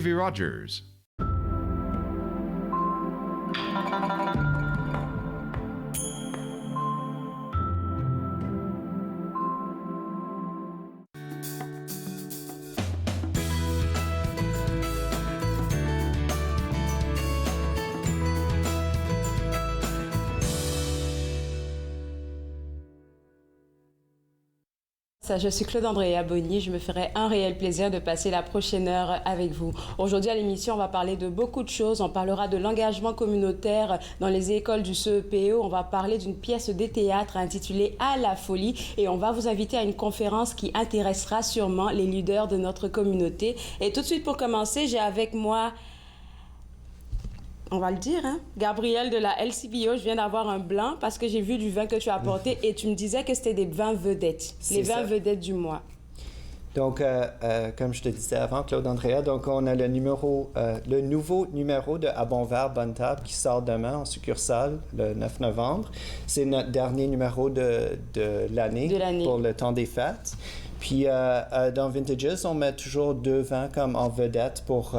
V. Rogers. Je suis Claude Andrea Bonny, je me ferai un réel plaisir de passer la prochaine heure avec vous. Aujourd'hui à l'émission, on va parler de beaucoup de choses. On parlera de l'engagement communautaire dans les écoles du CEPO. On va parler d'une pièce de théâtre intitulée À la folie et on va vous inviter à une conférence qui intéressera sûrement les leaders de notre communauté. Et tout de suite pour commencer, j'ai avec moi... On va le dire, hein? Gabriel de la LCBO, je viens d'avoir un blanc parce que j'ai vu du vin que tu as apporté et tu me disais que c'était des vins vedettes, les vins vedettes du mois. Donc, comme je te disais avant, Claude Andrea, donc on a le nouveau numéro de À bon verre, bonne table qui sort demain en succursale le 9 novembre. C'est notre dernier numéro de l'année pour le temps des fêtes. Puis, dans Vintages, on met toujours 2 vins comme en vedette pour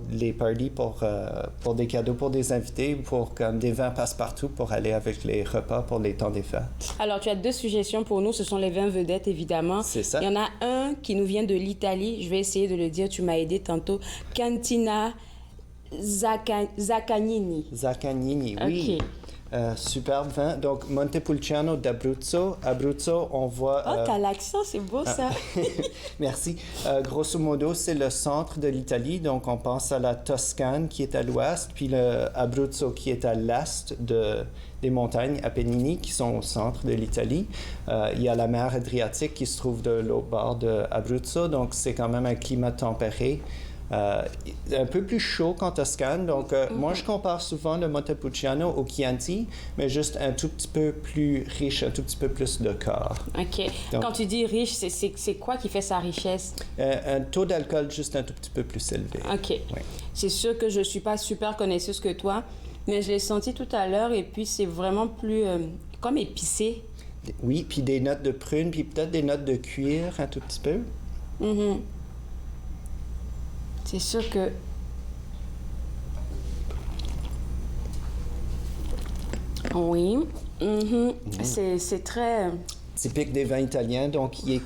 les parties, pour des cadeaux pour des invités, pour comme des vins passe-partout pour aller avec les repas pour les temps des fêtes. Alors, tu as 2 suggestions pour nous. Ce sont les vins vedettes, évidemment. C'est ça. Il y en a un qui nous vient de l'Italie. Je vais essayer de le dire. Tu m'as aidé tantôt. Cantina Zaccagnini. Zaccagnini, oui. OK. Superbe vin. Donc, Montepulciano d'Abruzzo. Abruzzo, on voit... Oh, t'as l'accent, c'est beau ça. Merci. Grosso modo, c'est le centre de l'Italie. Donc, on pense à la Toscane qui est à l'ouest, puis le Abruzzo qui est à l'est des montagnes Apennini qui sont au centre de l'Italie. Il y a la mer Adriatique qui se trouve de l'autre bord de Abruzzo. Donc, c'est quand même un climat tempéré. Un peu plus chaud qu'en Toscane. Donc, moi, je compare souvent le Montepulciano au Chianti, mais juste un tout petit peu plus riche, un tout petit peu plus de corps. OK. Donc, quand tu dis riche, c'est quoi qui fait sa richesse? Un taux d'alcool juste un tout petit peu plus élevé. OK. Oui. C'est sûr que je ne suis pas super connaisseuse que toi, mais je l'ai senti tout à l'heure et puis c'est vraiment plus comme épicé. Oui, puis des notes de prune, puis peut-être des notes de cuir un tout petit peu. Mm-hmm. C'est sûr que... Oui. Mm-hmm. C'est très... Typique des vins italiens, donc il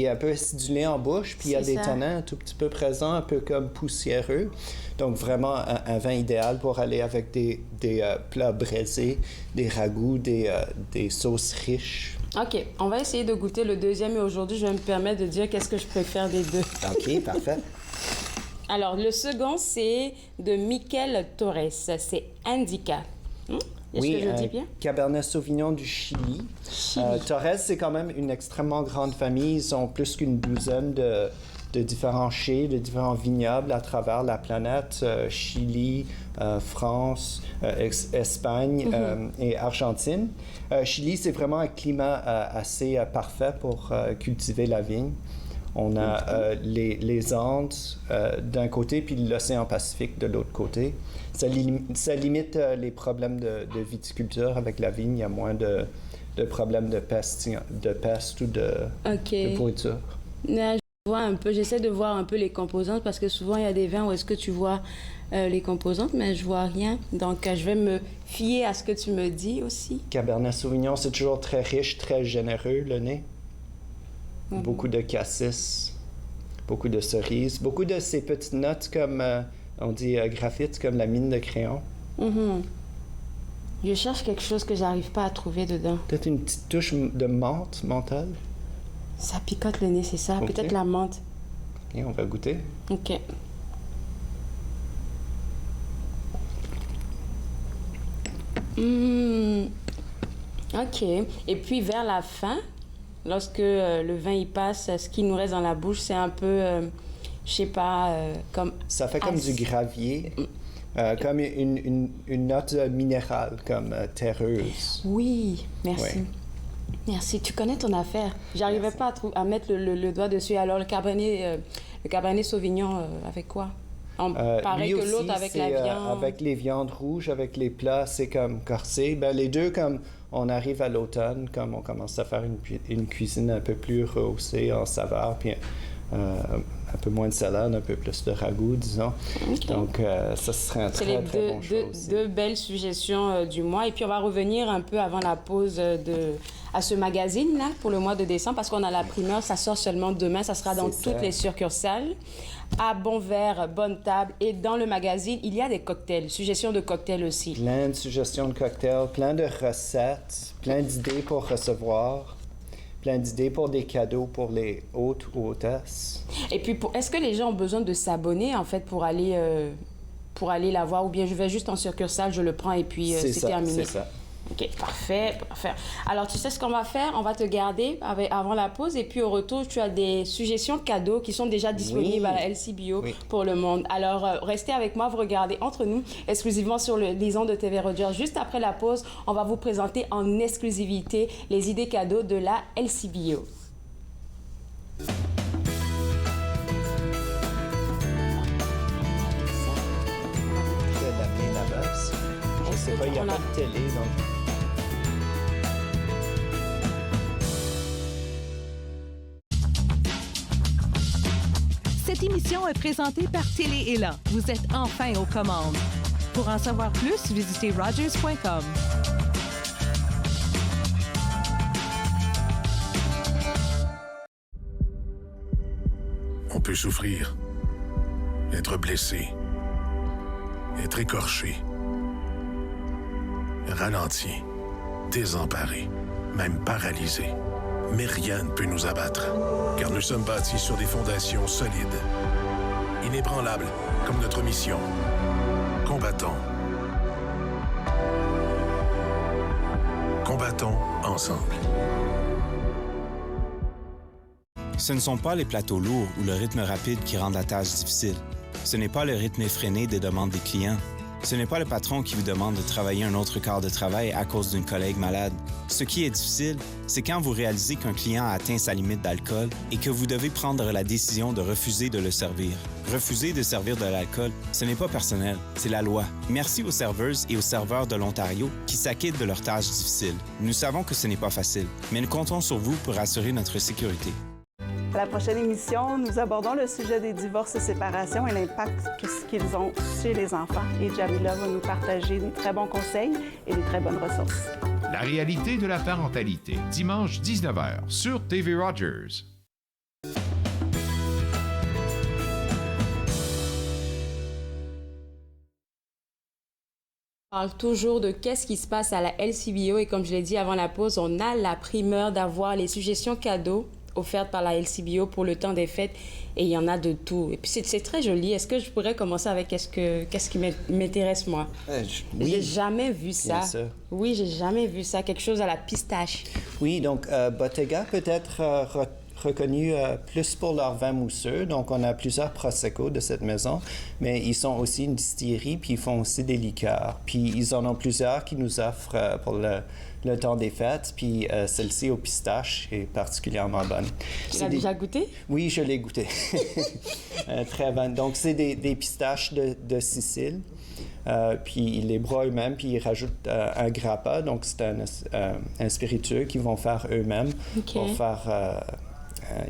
est un peu acidulé en bouche, puis il y a des tanins un tout petit peu présents, un peu comme poussiéreux. Donc vraiment un vin idéal pour aller avec des plats braisés, des ragoûts, des sauces riches. OK, on va essayer de goûter le deuxième et aujourd'hui, je vais me permettre de dire qu'est-ce que je préfère des deux. OK, parfait. Alors, le second, c'est de Miquel Torres. C'est Indica. Est-ce que je dis bien? Cabernet Sauvignon du Chili. Torres, c'est quand même une extrêmement grande famille. Ils ont plus qu'une douzaine de différents chais, de différents vignobles à travers la planète. Chili, France, Espagne et Argentine. Chili, c'est vraiment un climat assez parfait pour cultiver la vigne. On a les Andes d'un côté, puis l'océan Pacifique de l'autre côté. Ça limite les problèmes de viticulture avec la vigne. Il y a moins de problèmes de peste ou de pourriture. J'essaie de voir un peu les composantes parce que souvent il y a des vins où est-ce que tu vois les composantes, mais je vois rien. Donc je vais me fier à ce que tu me dis aussi. Cabernet Sauvignon, c'est toujours très riche, très généreux, le nez. Beaucoup de cassis, beaucoup de cerises, beaucoup de ces petites notes comme, on dit graphite, comme la mine de crayon. Je cherche quelque chose que j'arrive pas à trouver dedans. Peut-être une petite touche de menthe, mentale. Ça picote le nez, c'est ça? Okay. Peut-être la menthe. OK, on va goûter. OK. OK. Et puis vers la fin, lorsque le vin y passe, ce qui nous reste dans la bouche, c'est un peu, je sais pas, comme... Ça fait comme du gravier, comme une note minérale, comme terreuse. Oui, merci. Ouais. Merci. Tu connais ton affaire. J'arrivais pas à mettre le doigt dessus. Alors, le Cabernet Sauvignon, avec quoi? Pareil que aussi, l'autre avec la viande. Avec les viandes rouges, avec les plats, c'est comme corsé. Ben, les deux, comme on arrive à l'automne, comme on commence à faire une cuisine un peu plus rehaussée en saveur, puis un peu moins de salade, un peu plus de ragoût, disons. Okay. Donc, ça serait un très bon choix aussi. Deux belles suggestions du mois. Et puis, on va revenir un peu avant la pause à ce magazine-là pour le mois de décembre, parce qu'on a la primeur, ça sort seulement demain, ça sera dans toutes les succursales. À Bon Verre, Bonne Table. Et dans le magazine, il y a des cocktails, suggestions de cocktails aussi. Plein de suggestions de cocktails, plein de recettes, plein d'idées pour recevoir, plein d'idées pour des cadeaux pour les hôtes ou hôtesses. Et puis, est-ce que les gens ont besoin de s'abonner, en fait, pour aller la voir? Ou bien je vais juste en succursale, je le prends et puis c'est terminé? C'est ça. OK, parfait. Alors, tu sais ce qu'on va faire? On va te garder avant la pause et puis au retour, tu as des suggestions cadeaux qui sont déjà disponibles à la LCBO pour le monde. Alors, restez avec moi, vous regardez Entre nous, exclusivement sur les ondes de TV Rogers. Juste après la pause, on va vous présenter en exclusivité les idées cadeaux de la LCBO. Je sais pas, il n'y a pas de télé, donc... Cette émission est présentée par Télé Élan. Vous êtes enfin aux commandes. Pour en savoir plus, visitez Rogers.com. On peut souffrir, être blessé, être écorché, ralenti, désemparé, même paralysé. Mais rien ne peut nous abattre, car nous sommes bâtis sur des fondations solides, inébranlables comme notre mission. Combattons. Combattons ensemble. Ce ne sont pas les plateaux lourds ou le rythme rapide qui rendent la tâche difficile. Ce n'est pas le rythme effréné des demandes des clients. Ce n'est pas le patron qui vous demande de travailler un autre quart de travail à cause d'une collègue malade. Ce qui est difficile, c'est quand vous réalisez qu'un client a atteint sa limite d'alcool et que vous devez prendre la décision de refuser de le servir. Refuser de servir de l'alcool, ce n'est pas personnel, c'est la loi. Merci aux serveuses et aux serveurs de l'Ontario qui s'acquittent de leurs tâches difficiles. Nous savons que ce n'est pas facile, mais nous comptons sur vous pour assurer notre sécurité. À la prochaine émission, nous abordons le sujet des divorces et séparations et l'impact qu'ils ont chez les enfants. Et Jamila va nous partager des très bons conseils et des très bonnes ressources. La réalité de la parentalité, dimanche 19h sur TV Rogers. On parle toujours de qu'est-ce qui se passe à la LCBO et comme je l'ai dit avant la pause, on a la primeur d'avoir les suggestions cadeaux offertes par la LCBO pour le temps des fêtes et il y en a de tout. Et puis c'est très joli. Est-ce que je pourrais commencer avec qu'est-ce qui m'intéresse moi? Oui. J'ai jamais vu ça. Oui, j'ai jamais vu ça. Quelque chose à la pistache. Oui, donc Bottega peut être reconnu plus pour leur vin mousseux. Donc, on a plusieurs Prosecco de cette maison, mais ils sont aussi une distillerie, puis ils font aussi des liqueurs. Puis, ils en ont plusieurs qui nous offrent pour le temps des fêtes, puis celle-ci au pistache est particulièrement bonne. Tu l'as déjà goûté? Oui, je l'ai goûté. Très bonne. Donc, c'est des pistaches de Sicile. Puis ils les broient eux-mêmes, puis ils rajoutent un grappa, donc c'est un spiritueux qu'ils vont faire eux-mêmes pour faire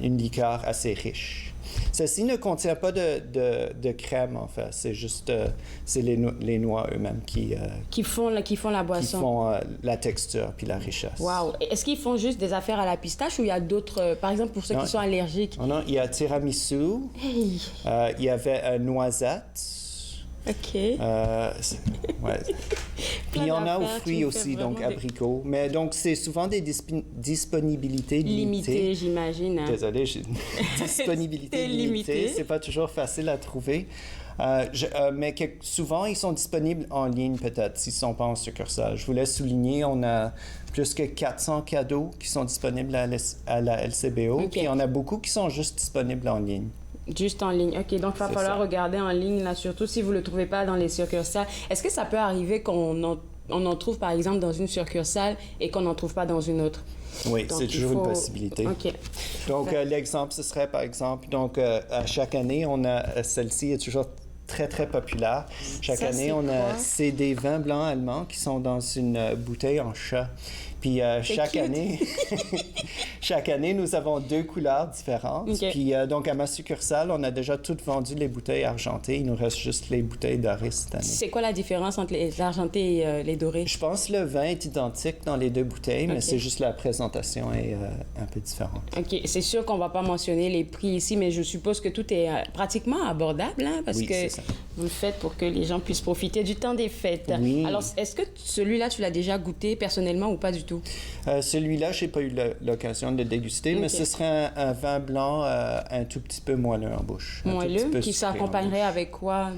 une liqueur assez riche. Ceci ne contient pas de crème, en fait. C'est juste c'est les noix eux-mêmes qui font la boisson. Qui font la texture puis la richesse. Wow! Est-ce qu'ils font juste des affaires à la pistache ou il y a d'autres, par exemple pour ceux qui sont allergiques? Non, il y a tiramisu. Hey. Il y avait noisette. OK. Ouais. Puis il y en a aux fruits aussi, donc abricots. Mais donc, c'est souvent des disponibilités limitées. J'imagine. Hein? Désolée, j'ai disponibilité limitée. C'est pas toujours facile à trouver. Mais souvent, ils sont disponibles en ligne, peut-être, s'ils ne sont pas en succursale. Je voulais souligner, on a plus que 400 cadeaux qui sont disponibles à la LCBO. Okay. Puis il y en a beaucoup qui sont juste disponibles en ligne. Juste en ligne. OK, donc il va falloir regarder en ligne, là, surtout si vous ne le trouvez pas dans les succursales. Est-ce que ça peut arriver qu'on en trouve, par exemple, dans une succursale et qu'on n'en trouve pas dans une autre? Oui, c'est toujours une possibilité. OK. Donc, l'exemple, ce serait, par exemple, donc, à chaque année, on a celle-ci est toujours très, très populaire. Chaque année, on a des vins blancs allemands qui sont dans une bouteille en chat. Puis chaque année, chaque année, nous avons 2 couleurs différentes. Okay. Puis donc à ma succursale, on a déjà toutes vendu les bouteilles argentées. Il nous reste juste les bouteilles dorées cette année. C'est quoi la différence entre les argentées et les dorées? Je pense que le vin est identique dans les 2 bouteilles, mais c'est juste la présentation est un peu différente. OK. C'est sûr qu'on ne va pas mentionner les prix ici, mais je suppose que tout est pratiquement abordable, hein, parce que vous le faites pour que les gens puissent profiter du temps des fêtes. Oui. Alors, est-ce que celui-là, tu l'as déjà goûté personnellement ou pas du tout? Celui-là, je n'ai pas eu l'occasion de le déguster, mais ce serait un vin blanc un tout petit peu moelleux en bouche. Moelleux, qui s'accompagnerait avec quoi?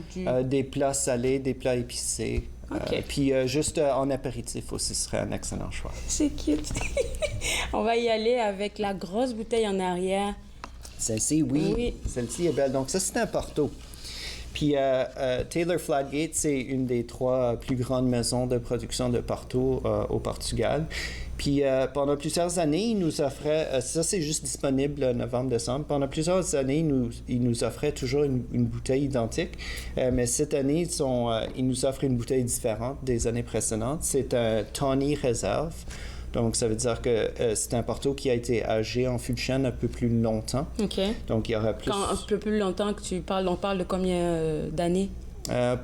Des plats salés, des plats épicés. Puis juste en apéritif aussi, ce serait un excellent choix. C'est cute. On va y aller avec la grosse bouteille en arrière. Celle-ci, oui. Celle-ci est belle. Donc ça, c'est un Porto. Puis Taylor Fladgate, c'est une des 3 plus grandes maisons de production de Porto au Portugal. Puis pendant plusieurs années, ils nous offraient, ça c'est juste disponible novembre-décembre, pendant plusieurs années, ils nous offraient toujours une bouteille identique, mais cette année, ils nous offrent une bouteille différente des années précédentes. C'est un Tawny Reserve. Donc, ça veut dire que c'est un Porto qui a été âgé en fût de chêne un peu plus longtemps. OK. Donc, il y aura plus... Quand un peu plus longtemps que tu parles, on parle de combien d'années? 3,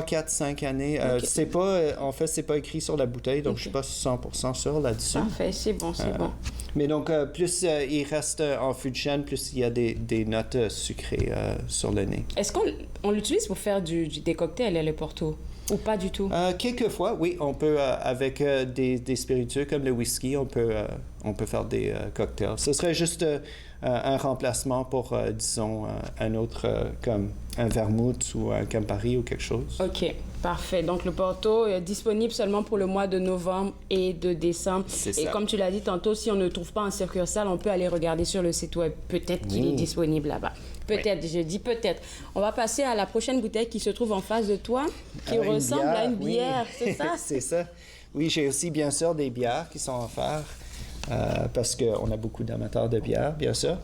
4, 5 années. Okay. C'est pas... en fait, c'est pas écrit sur la bouteille, donc je suis pas 100% sûr là-dessus. Parfait, c'est bon, c'est bon. Mais donc, plus il reste en fût de chêne, plus il y a des notes sucrées sur le nez. Est-ce qu'on l'utilise pour faire des cocktails, le Porto? Ou pas du tout? Quelquefois, oui. On peut, avec des spiritueux comme le whisky, on peut faire des cocktails. Ce serait juste un remplacement pour, disons, un autre, comme un vermouth ou un Campari ou quelque chose. OK, parfait. Donc, le Porto est disponible seulement pour le mois de novembre et de décembre. C'est et ça. comme tu l'as dit tantôt, si on ne trouve pas en succursale, on peut aller regarder sur le site web. Peut-être qu'il est disponible là-bas. Peut-être, je dis peut-être. On va passer à la prochaine bouteille qui se trouve en face de toi, qui ressemble à une bière, c'est ça? C'est ça. Oui, j'ai aussi, bien sûr, des bières qui sont offertes. Parce qu'on a beaucoup d'amateurs de bière, bien sûr.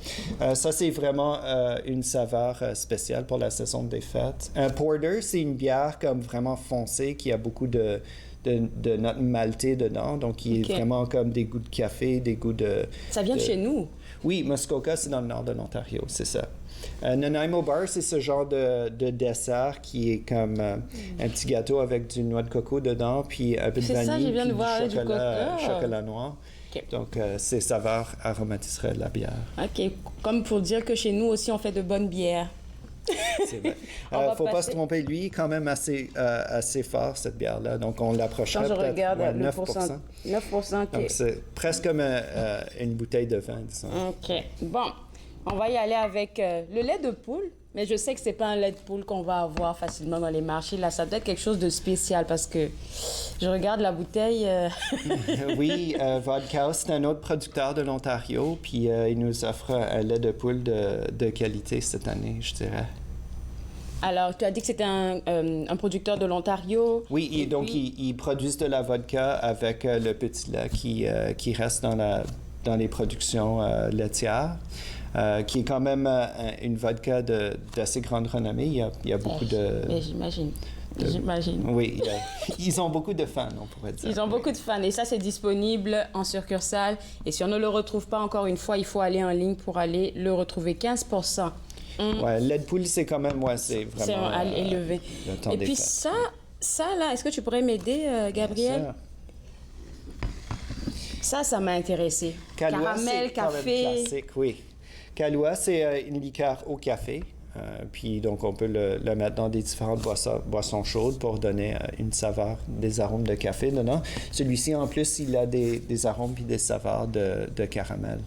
Ça, c'est vraiment une saveur spéciale pour la saison des fêtes. Un porter, c'est une bière comme vraiment foncée qui a beaucoup de notes maltées dedans, donc qui est vraiment comme des goûts de café, des goûts de... Ça vient de chez nous? Oui, Muskoka, c'est dans le nord de l'Ontario, c'est ça. Nanaimo Bar, c'est ce genre de dessert qui est comme un petit gâteau avec du noix de coco dedans, puis un peu de vanille, puis du chocolat noir. Okay. Donc, ces saveurs aromatiseraient la bière. OK. Comme pour dire que chez nous aussi, on fait de bonnes bières. C'est vrai. Il ne faut pas se tromper, lui, il est quand même assez fort, cette bière-là. Donc, on l'approcherait peut-être 9%. 9%, OK. Donc, c'est presque comme une bouteille de vin, disons. OK. Bon, on va y aller avec le lait de poule. Mais je sais que c'est pas un lait de poule qu'on va avoir facilement dans les marchés. Là, ça doit être quelque chose de spécial parce que je regarde la bouteille. Oui, Vodka, c'est un autre producteur de l'Ontario, puis il nous offre un lait de poule de qualité cette année, je dirais. Alors, tu as dit que c'était un producteur de l'Ontario. Oui, ils produisent de la vodka avec le petit lait qui reste dans les productions laitières. Qui est quand même une vodka d'assez grande renommée. Il y a beaucoup de... Mais j'imagine. J'imagine. Oui, ils ont beaucoup de fans, on pourrait dire. Ils ont beaucoup de fans. Et ça, c'est disponible en succursale. Et si on ne le retrouve pas, encore une fois, il faut aller en ligne pour aller le retrouver. 15%. Ouais, lait de poule, c'est quand même, c'est vraiment... C'est élevé. Et puis ça, là, est-ce que tu pourrais m'aider, Gabriel? Ça m'a intéressé. Kahlua, caramel, café. Classique, oui. Kahlua, c'est une liqueur au café. Puis donc, on peut le mettre dans des différentes boissons chaudes pour donner une saveur, des arômes de café dedans. Celui-ci, en plus, il a des arômes puis des saveurs de caramel.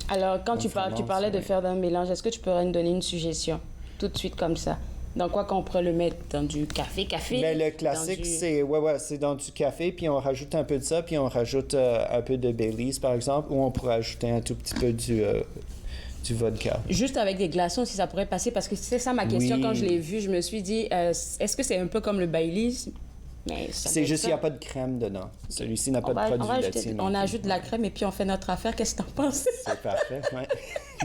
Alors, quand tu parlais de faire un mélange, est-ce que tu pourrais nous donner une suggestion, tout de suite comme ça? Dans quoi qu'on pourrait le mettre? Dans du café? Mais le classique, c'est dans du café, puis on rajoute un peu de ça, puis on rajoute un peu de Baileys, par exemple, ou on pourrait ajouter un tout petit peu du vodka. Juste avec des glaçons, si ça pourrait passer, parce que c'est ça ma question. Oui. Quand je l'ai vu, je me suis dit, est-ce que c'est un peu comme le Baileys? C'est juste qu'il n'y a pas de crème dedans. Celui-ci n'a pas de produit laitier. On ajoute de la crème et puis on fait notre affaire. Qu'est-ce que tu en penses? C'est parfait, oui.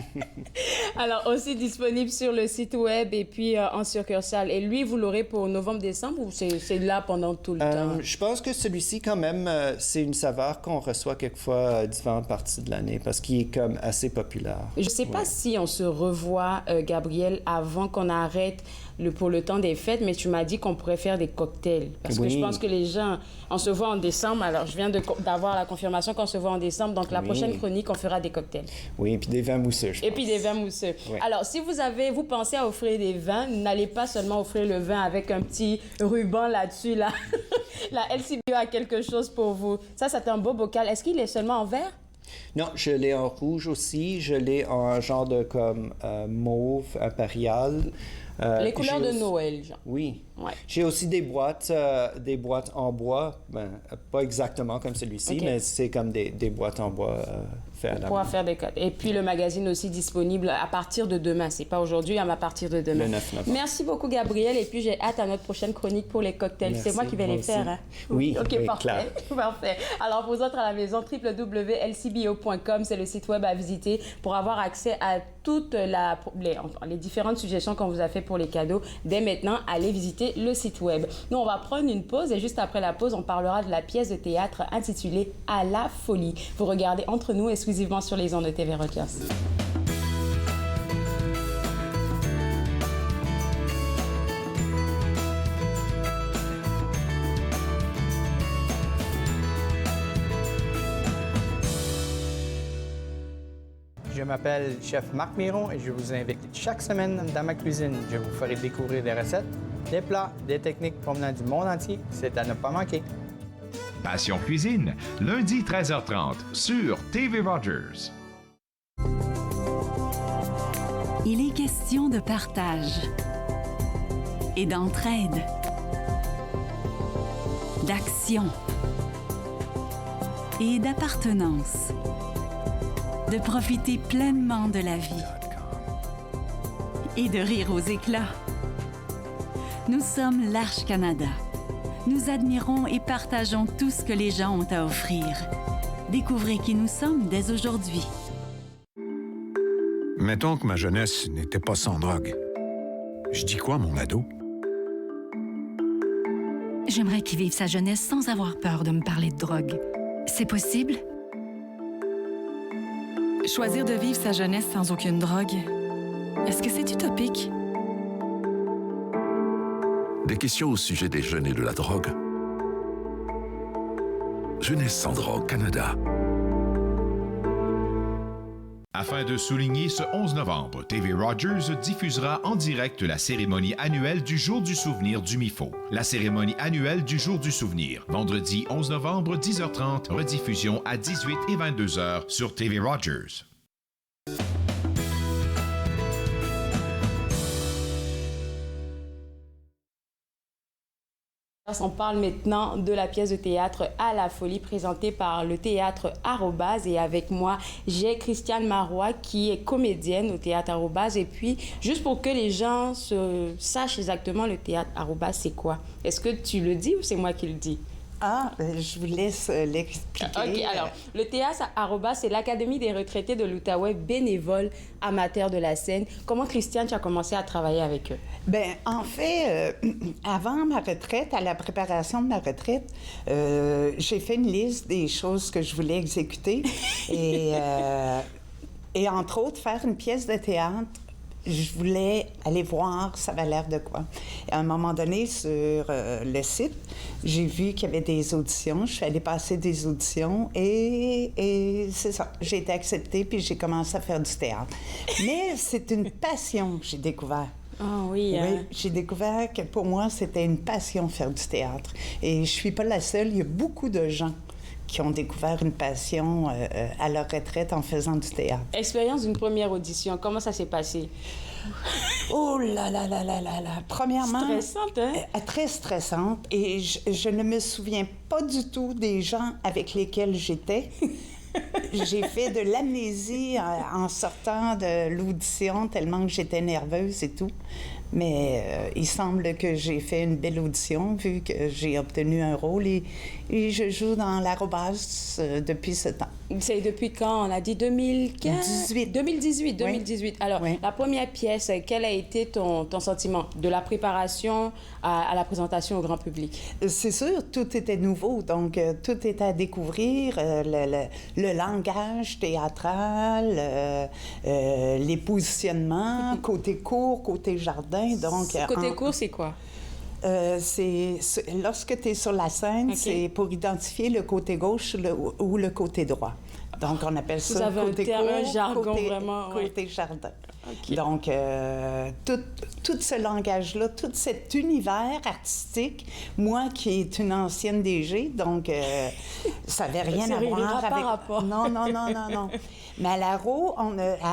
Alors, aussi disponible sur le site web et puis en succursale. Et lui, vous l'aurez pour novembre-décembre ou c'est là pendant tout le temps? Je pense que celui-ci, quand même, c'est une saveur qu'on reçoit quelquefois à différentes parties de l'année parce qu'il est comme assez populaire. Je ne sais pas si on se revoit, Gabriel, avant qu'on arrête pour le temps des fêtes, mais tu m'as dit qu'on pourrait faire des cocktails. Parce que je pense que les gens, on se voit en décembre. Alors, je viens d'avoir la confirmation qu'on se voit en décembre. Donc, la prochaine chronique, on fera des cocktails. Oui, et puis des vins mousseux, je pense. Et puis des vins mousseux. Oui. Alors, si vous pensez à offrir des vins, n'allez pas seulement offrir le vin avec un petit ruban là-dessus, là. La LCBO a quelque chose pour vous. Ça, c'est un beau bocal. Est-ce qu'il est seulement en verre? Non, je l'ai en rouge aussi. Je l'ai en genre de comme mauve impérial. Les couleurs de Noël, genre. Oui. Ouais. J'ai aussi des boîtes en bois. Pas exactement comme celui-ci, mais c'est comme des boîtes en bois faites à la main. Pour faire des codes. Et puis le magazine aussi disponible à partir de demain. C'est pas aujourd'hui, mais à partir de demain. Le 9 novembre. Merci beaucoup, Gabriel. Et puis j'ai hâte à notre prochaine chronique pour les cocktails. C'est moi qui vais les faire. Hein? Oui, OK, oui, parfait. clair. Parfait. Alors, pour vous autres à la maison, www.lcbo.com, c'est le site web à visiter pour avoir accès à toutes les différentes suggestions qu'on vous a fait pour les cadeaux. Dès maintenant, allez visiter le site web. Nous, on va prendre une pause et juste après la pause, on parlera de la pièce de théâtre intitulée « À la folie ». Vous regardez Entre nous exclusivement sur les ondes de TV Rogers. Je m'appelle Chef Marc Miron et je vous invite chaque semaine dans ma cuisine. Je vous ferai découvrir des recettes, des plats, des techniques provenant du monde entier. C'est à ne pas manquer. Passion Cuisine, lundi 13h30 sur TV Rogers. Il est question de partage et d'entraide, d'action et d'appartenance, de profiter pleinement de la vie et de rire aux éclats. Nous sommes l'Arche Canada. Nous admirons et partageons tout ce que les gens ont à offrir. Découvrez qui nous sommes dès aujourd'hui. Mettons que ma jeunesse n'était pas sans drogue. Je dis quoi, mon ado? J'aimerais qu'il vive sa jeunesse sans avoir peur de me parler de drogue. C'est possible? Choisir de vivre sa jeunesse sans aucune drogue, est-ce que c'est utopique? Des questions au sujet des jeunes et de la drogue. Jeunesse sans drogue Canada. Afin de souligner ce 11 novembre, TV Rogers diffusera en direct la cérémonie annuelle du Jour du souvenir du MIFO. La cérémonie annuelle du Jour du souvenir, vendredi 11 novembre, 10h30, rediffusion à 18 et 22h sur TV Rogers. On parle maintenant de la pièce de théâtre À la folie présentée par le théâtre Arrobase et avec moi, j'ai Christiane Marois qui est comédienne au théâtre Arrobase et puis juste pour que les gens sachent exactement le théâtre Arrobase c'est quoi. Est-ce que tu le dis ou c'est moi qui le dis? Je vous laisse l'expliquer. OK, alors, le théâtre Arrobase, c'est l'Académie des retraités de l'Outaouais, bénévoles, amateurs de la scène. Comment, Christiane, tu as commencé à travailler avec eux? Bien, en fait, avant ma retraite, à la préparation de ma retraite, j'ai fait une liste des choses que je voulais exécuter et entre autres, faire une pièce de théâtre. Je voulais aller voir ça avait l'air de quoi. Et à un moment donné, sur le site, j'ai vu qu'il y avait des auditions. Je suis allée passer des auditions et c'est ça. J'ai été acceptée puis j'ai commencé à faire du théâtre. Mais c'est une passion que j'ai découvert. Ah oui, hein? Oui, j'ai découvert que pour moi, c'était une passion faire du théâtre. Et je suis pas la seule. Il y a beaucoup de gens qui ont découvert une passion à leur retraite en faisant du théâtre. Expérience d'une première audition, comment ça s'est passé? Oh là là là là là là! Premièrement... Stressante, hein? Très stressante. Et je ne me souviens pas du tout des gens avec lesquels j'étais. J'ai fait de l'amnésie en sortant de l'audition tellement que j'étais nerveuse et tout. Mais il semble que j'ai fait une belle audition vu que j'ai obtenu un rôle et je joue dans l'Arobase depuis ce temps. C'est depuis quand? On a dit 2015? 2018. Oui. Alors, oui. La première pièce, quel a été ton sentiment de la préparation à la présentation au grand public? C'est sûr, tout était nouveau, donc tout était à découvrir, le langage théâtral, les positionnements, côté cour, côté jardin. Donc, côté cour, c'est quoi? Lorsque tu es sur la scène, c'est pour identifier le côté gauche ou le côté droit. Donc, on appelle ça côté cour, un jargon vraiment, côté jardin. Okay. Donc, tout ce langage-là, tout cet univers artistique, moi qui est une ancienne DG, donc ça n'avait rien à voir avec... Rapport. Non. Mais à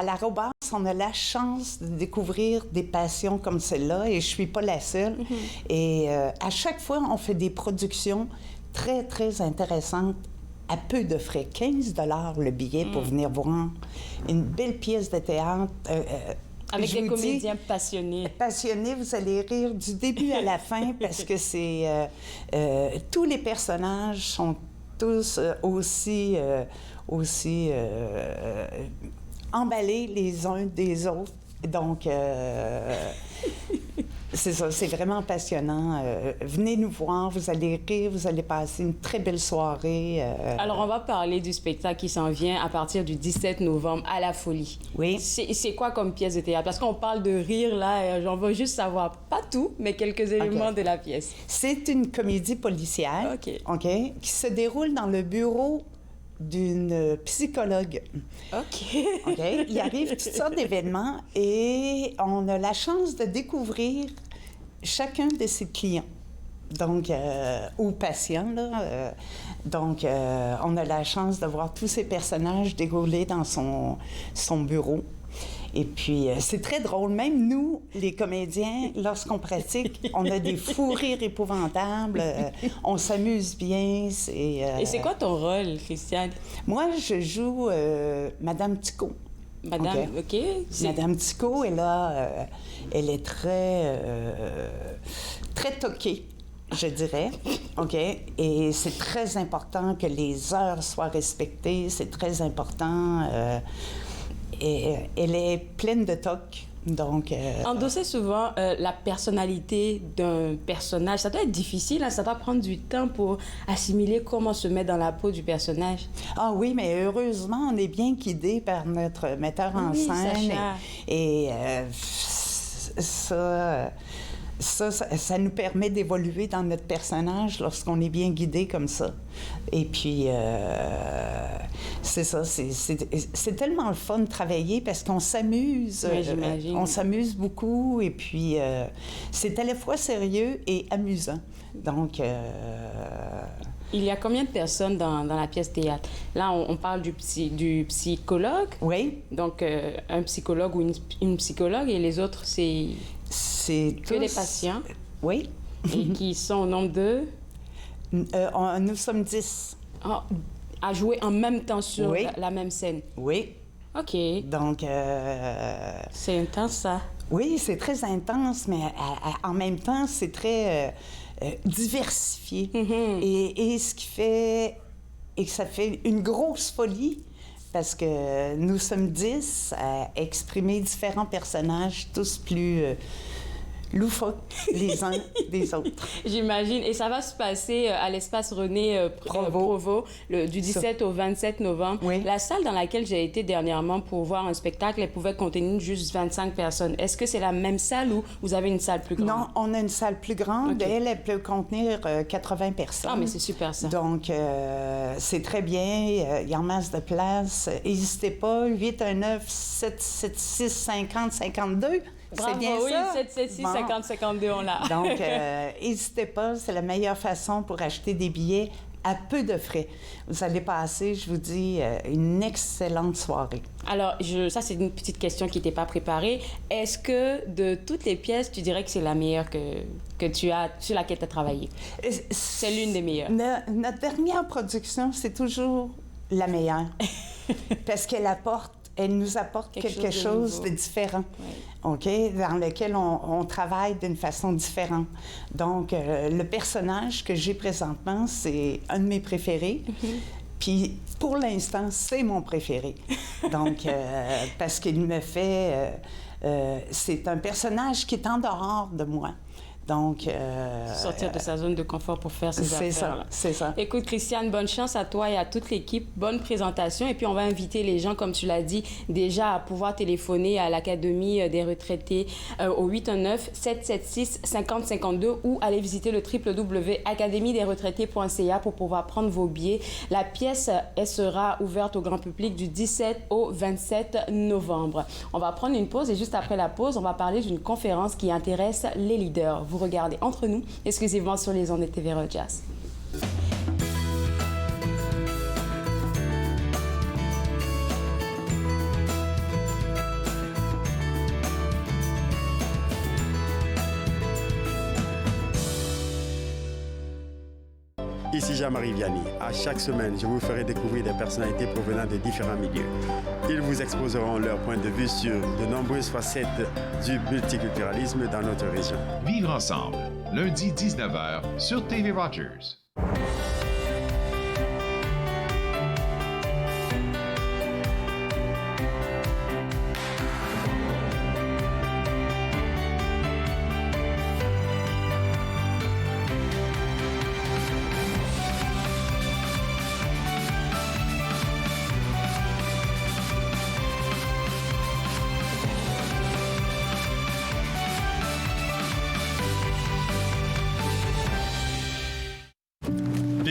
l'Arobase, on a la chance de découvrir des passions comme celle-là, et je ne suis pas la seule. Mm-hmm. Et à chaque fois, on fait des productions très, très intéressantes à peu de frais. 15 $ le billet pour venir voir une belle pièce de théâtre. Avec des comédiens passionnés. Passionnés, vous allez rire du début à la fin parce que c'est... tous les personnages sont tous aussi emballés les uns des autres. Donc, c'est ça, c'est vraiment passionnant. Venez nous voir, vous allez rire, vous allez passer une très belle soirée. Alors, on va parler du spectacle qui s'en vient à partir du 17 novembre à La Folie. Oui. C'est quoi comme pièce de théâtre? Parce qu'on parle de rire, là, j'en veux juste savoir, pas tout, mais quelques éléments de la pièce. C'est une comédie policière, OK, qui se déroule dans le bureau d'une psychologue. OK. Il arrive toutes sortes d'événements et on a la chance de découvrir chacun de ses clients. Donc, ou patients, là. Donc, on a la chance de voir tous ces personnages dérouler dans son bureau. Et puis, c'est très drôle. Même nous, les comédiens, lorsqu'on pratique, on a des fous rires épouvantables. On s'amuse bien. Et c'est quoi ton rôle, Christiane? Moi, je joue Madame Ticot. Madame, OK. Madame Ticot, elle est très toquée, je dirais. OK? Et c'est très important que les heures soient respectées. C'est très important... Et elle est pleine de toc. Donc, endosser souvent la personnalité d'un personnage, ça doit être difficile, hein? Ça doit prendre du temps pour assimiler comment se mettre dans la peau du personnage. Ah oui, mais heureusement, on est bien guidé par notre metteur en scène. Sacha. Et ça nous permet d'évoluer dans notre personnage lorsqu'on est bien guidé comme ça. Et puis, c'est ça, c'est tellement le fun de travailler parce qu'on s'amuse. Oui, j'imagine. On s'amuse beaucoup et puis c'est à la fois sérieux et amusant. Donc... Il y a combien de personnes dans la pièce théâtre? Là, on parle du psychologue. Oui. Donc, un psychologue ou une psychologue et les autres, c'est que tous... des patients. Oui. Et qui sont au nombre de... nous sommes 10. À jouer en même temps sur la même scène. Oui. OK. Donc... c'est intense, ça. Oui, c'est très intense, mais en même temps, c'est très diversifié. Mm-hmm. Et ce qui fait... Et que ça fait une grosse folie, parce que nous sommes 10 à exprimer différents personnages, tous plus... loufoques les uns des autres. J'imagine. Et ça va se passer à l'espace René Provost, du 17 au 27 novembre. Oui. La salle dans laquelle j'ai été dernièrement pour voir un spectacle, elle pouvait contenir juste 25 personnes. Est-ce que c'est la même salle ou vous avez une salle plus grande? Non, on a une salle plus grande. Okay. Elle peut contenir 80 personnes. Ah, mais c'est super, ça. Donc, c'est très bien. Il y a en masse de place. N'hésitez pas, 819-776-50-52. Bravo, c'est bien oui, ça? 776 50 52, on l'a. Donc, n'hésitez pas, c'est la meilleure façon pour acheter des billets à peu de frais. Vous allez passer, je vous dis, une excellente soirée. Alors, ça, c'est une petite question qui n'était pas préparée. Est-ce que de toutes les pièces, tu dirais que c'est la meilleure que tu as, sur laquelle tu as travaillé? C'est l'une des meilleures. Notre dernière production, c'est toujours la meilleure. Parce elle nous apporte quelque chose de différent, OK, dans lequel on travaille d'une façon différente. Donc, le personnage que j'ai présentement, c'est un de mes préférés. Puis, pour l'instant, c'est mon préféré. Donc, parce qu'il me fait... c'est un personnage qui est en dehors de moi. Donc... sortir de sa zone de confort pour faire ses affaires. C'est ça. Écoute, Christiane, bonne chance à toi et à toute l'équipe. Bonne présentation. Et puis, on va inviter les gens, comme tu l'as dit, déjà à pouvoir téléphoner à l'Académie des retraités au 819-776-5052 ou aller visiter le www.academiedesretraités.ca pour pouvoir prendre vos billets. La pièce, elle sera ouverte au grand public du 17 au 27 novembre. On va prendre une pause et juste après la pause, on va parler d'une conférence qui intéresse les leaders. Vous regardez Entre nous, exclusivement sur les ondes de TV Rogers. Ici Jean-Marie Vianney. À chaque semaine, je vous ferai découvrir des personnalités provenant de différents milieux. Ils vous exposeront leur point de vue sur de nombreuses facettes du multiculturalisme dans notre région. Vivre ensemble, lundi 19h sur TV Rogers.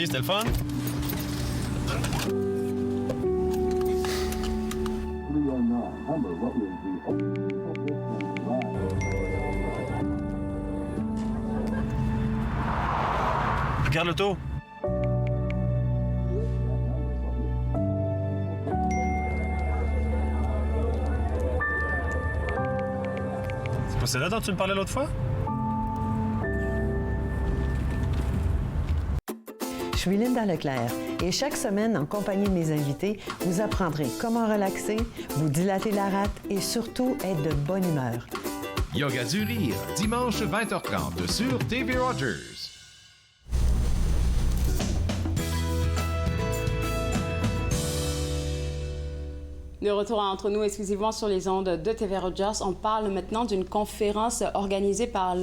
C'était le fun? Regarde l'auto. C'est pas celle-là dont tu me parlais l'autre fois? Je suis Linda Leclerc et chaque semaine, en compagnie de mes invités, vous apprendrez comment relaxer, vous dilater la rate et surtout être de bonne humeur. Yoga du rire, dimanche 20h30 sur TV Rogers. De retour à Entre nous, exclusivement sur les ondes de TV Rogers. On parle maintenant d'une conférence organisée par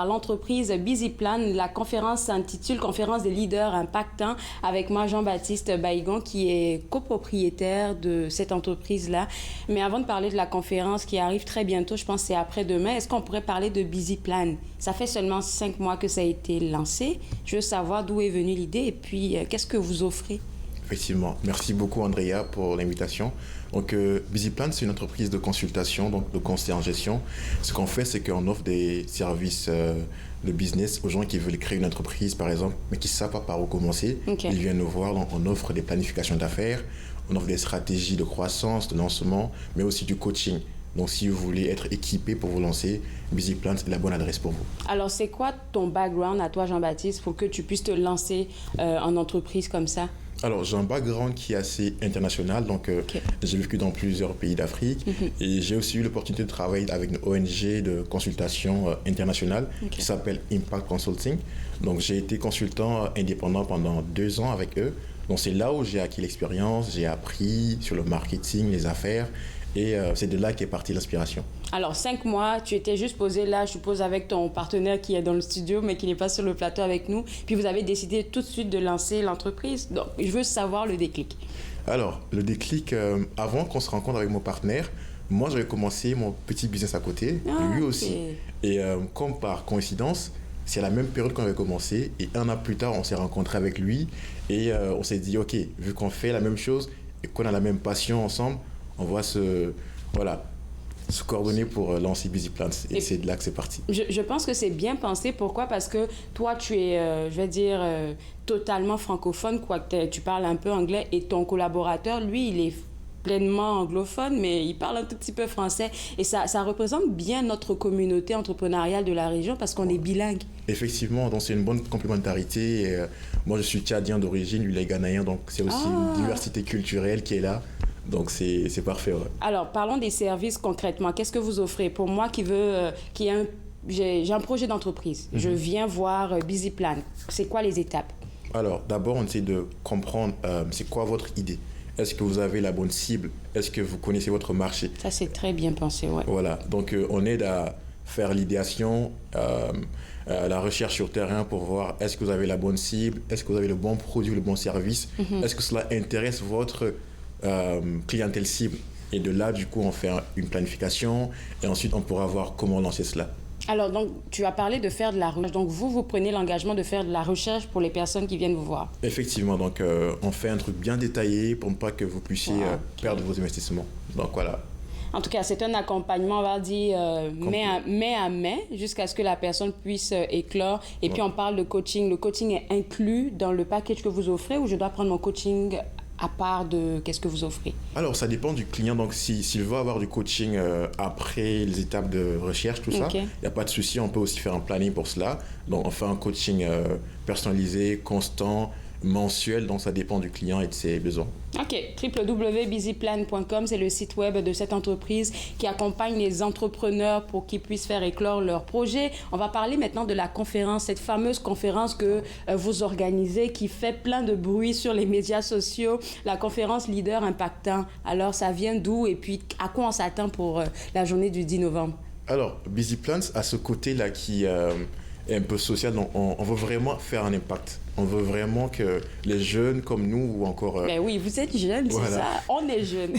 l'entreprise BusyPlan. La conférence s'intitule « Conférence des leaders impactants » avec moi, Jean-Baptiste Bailligon, qui est copropriétaire de cette entreprise-là. Mais avant de parler de la conférence qui arrive très bientôt, je pense que c'est après-demain, est-ce qu'on pourrait parler de BusyPlan? Ça fait seulement 5 mois que ça a été lancé. Je veux savoir d'où est venue l'idée et puis qu'est-ce que vous offrez? Effectivement. Merci beaucoup, Andrea, pour l'invitation. Donc, BusyPlan, c'est une entreprise de consultation, donc de conseil en gestion. Ce qu'on fait, c'est qu'on offre des services de business aux gens qui veulent créer une entreprise, par exemple, mais qui ne savent pas par où commencer. Okay. Ils viennent nous voir, donc on offre des planifications d'affaires, on offre des stratégies de croissance, de lancement, mais aussi du coaching. Donc, si vous voulez être équipé pour vous lancer, BusyPlan, c'est la bonne adresse pour vous. Alors, c'est quoi ton background à toi, Jean-Baptiste, pour que tu puisses te lancer en entreprise comme ça? Alors, j'ai un background qui est assez international, donc j'ai vécu dans plusieurs pays d'Afrique et j'ai aussi eu l'opportunité de travailler avec une ONG de consultation internationale qui s'appelle Impact Consulting. Donc, j'ai été consultant indépendant pendant 2 ans avec eux. Donc, c'est là où j'ai acquis l'expérience, j'ai appris sur le marketing, les affaires et c'est de là qu'est partie l'inspiration. Alors, 5 mois, tu étais juste posé là, je suppose, avec ton partenaire qui est dans le studio, mais qui n'est pas sur le plateau avec nous. Puis vous avez décidé tout de suite de lancer l'entreprise. Donc, je veux savoir le déclic. Alors, le déclic, avant qu'on se rencontre avec mon partenaire, moi, j'avais commencé mon petit business à côté, lui aussi. Et comme par coïncidence, c'est à la même période qu'on avait commencé. Et 1 an plus tard, on s'est rencontré avec lui. Et on s'est dit, OK, vu qu'on fait la même chose et qu'on a la même passion ensemble, on va se coordonner pour lancer BusyPlan. Et c'est de là que c'est parti. Je pense que c'est bien pensé. Pourquoi? Parce que toi, tu es, je vais dire, totalement francophone, quoique tu parles un peu anglais, et ton collaborateur, lui, il est pleinement anglophone, mais il parle un tout petit peu français. Et ça représente bien notre communauté entrepreneuriale de la région parce qu'on est bilingue. Effectivement, donc c'est une bonne complémentarité. Et, moi, je suis tchadien d'origine, lui, il est ghanéen, donc c'est aussi une diversité culturelle qui est là. Donc c'est parfait. Ouais. Alors, parlons des services concrètement. Qu'est-ce que vous offrez pour moi j'ai un projet d'entreprise. Je viens voir BusyPlan. C'est quoi les étapes? Alors, d'abord, on essaie de comprendre c'est quoi votre idée. Est-ce que vous avez la bonne cible? Est-ce que vous connaissez votre marché? Ça, c'est très bien pensé, ouais. Voilà. Donc, on aide à faire l'idéation, la recherche sur terrain pour voir est-ce que vous avez la bonne cible? Est-ce que vous avez le bon produit, le bon service? Est-ce que cela intéresse votre clientèle cible? Et de là, du coup, on fait une planification et ensuite, on pourra voir comment lancer cela. Alors, donc, tu as parlé de faire de la recherche. Donc, vous prenez l'engagement de faire de la recherche pour les personnes qui viennent vous voir. Effectivement. Donc, on fait un truc bien détaillé pour ne pas que vous puissiez perdre vos investissements. Donc, voilà. En tout cas, c'est un accompagnement, on va dire, mai à mai, jusqu'à ce que la personne puisse éclore. Et puis, on parle de coaching. Le coaching est inclus dans le package que vous offrez ou je dois prendre mon coaching à part de qu'est-ce que vous offrez? Alors, ça dépend du client. Donc, s'il veut avoir du coaching après les étapes de recherche, tout ça, il n'y a pas de souci. On peut aussi faire un planning pour cela. Donc, on fait un coaching personnalisé, constant, mensuel. Donc, ça dépend du client et de ses besoins. OK. www.busyplan.com, c'est le site web de cette entreprise qui accompagne les entrepreneurs pour qu'ils puissent faire éclore leurs projets. On va parler maintenant de la conférence, cette fameuse conférence que vous organisez qui fait plein de bruit sur les médias sociaux, la conférence Leader Impactant. Alors, ça vient d'où et puis à quoi on s'attend pour la journée du 10 novembre? Alors, BusyPlan a ce côté-là qui est un peu social. Donc, on veut vraiment faire un impact. On veut vraiment que les jeunes comme nous ou encore... Ben oui, vous êtes jeunes, voilà. C'est ça. On est jeunes.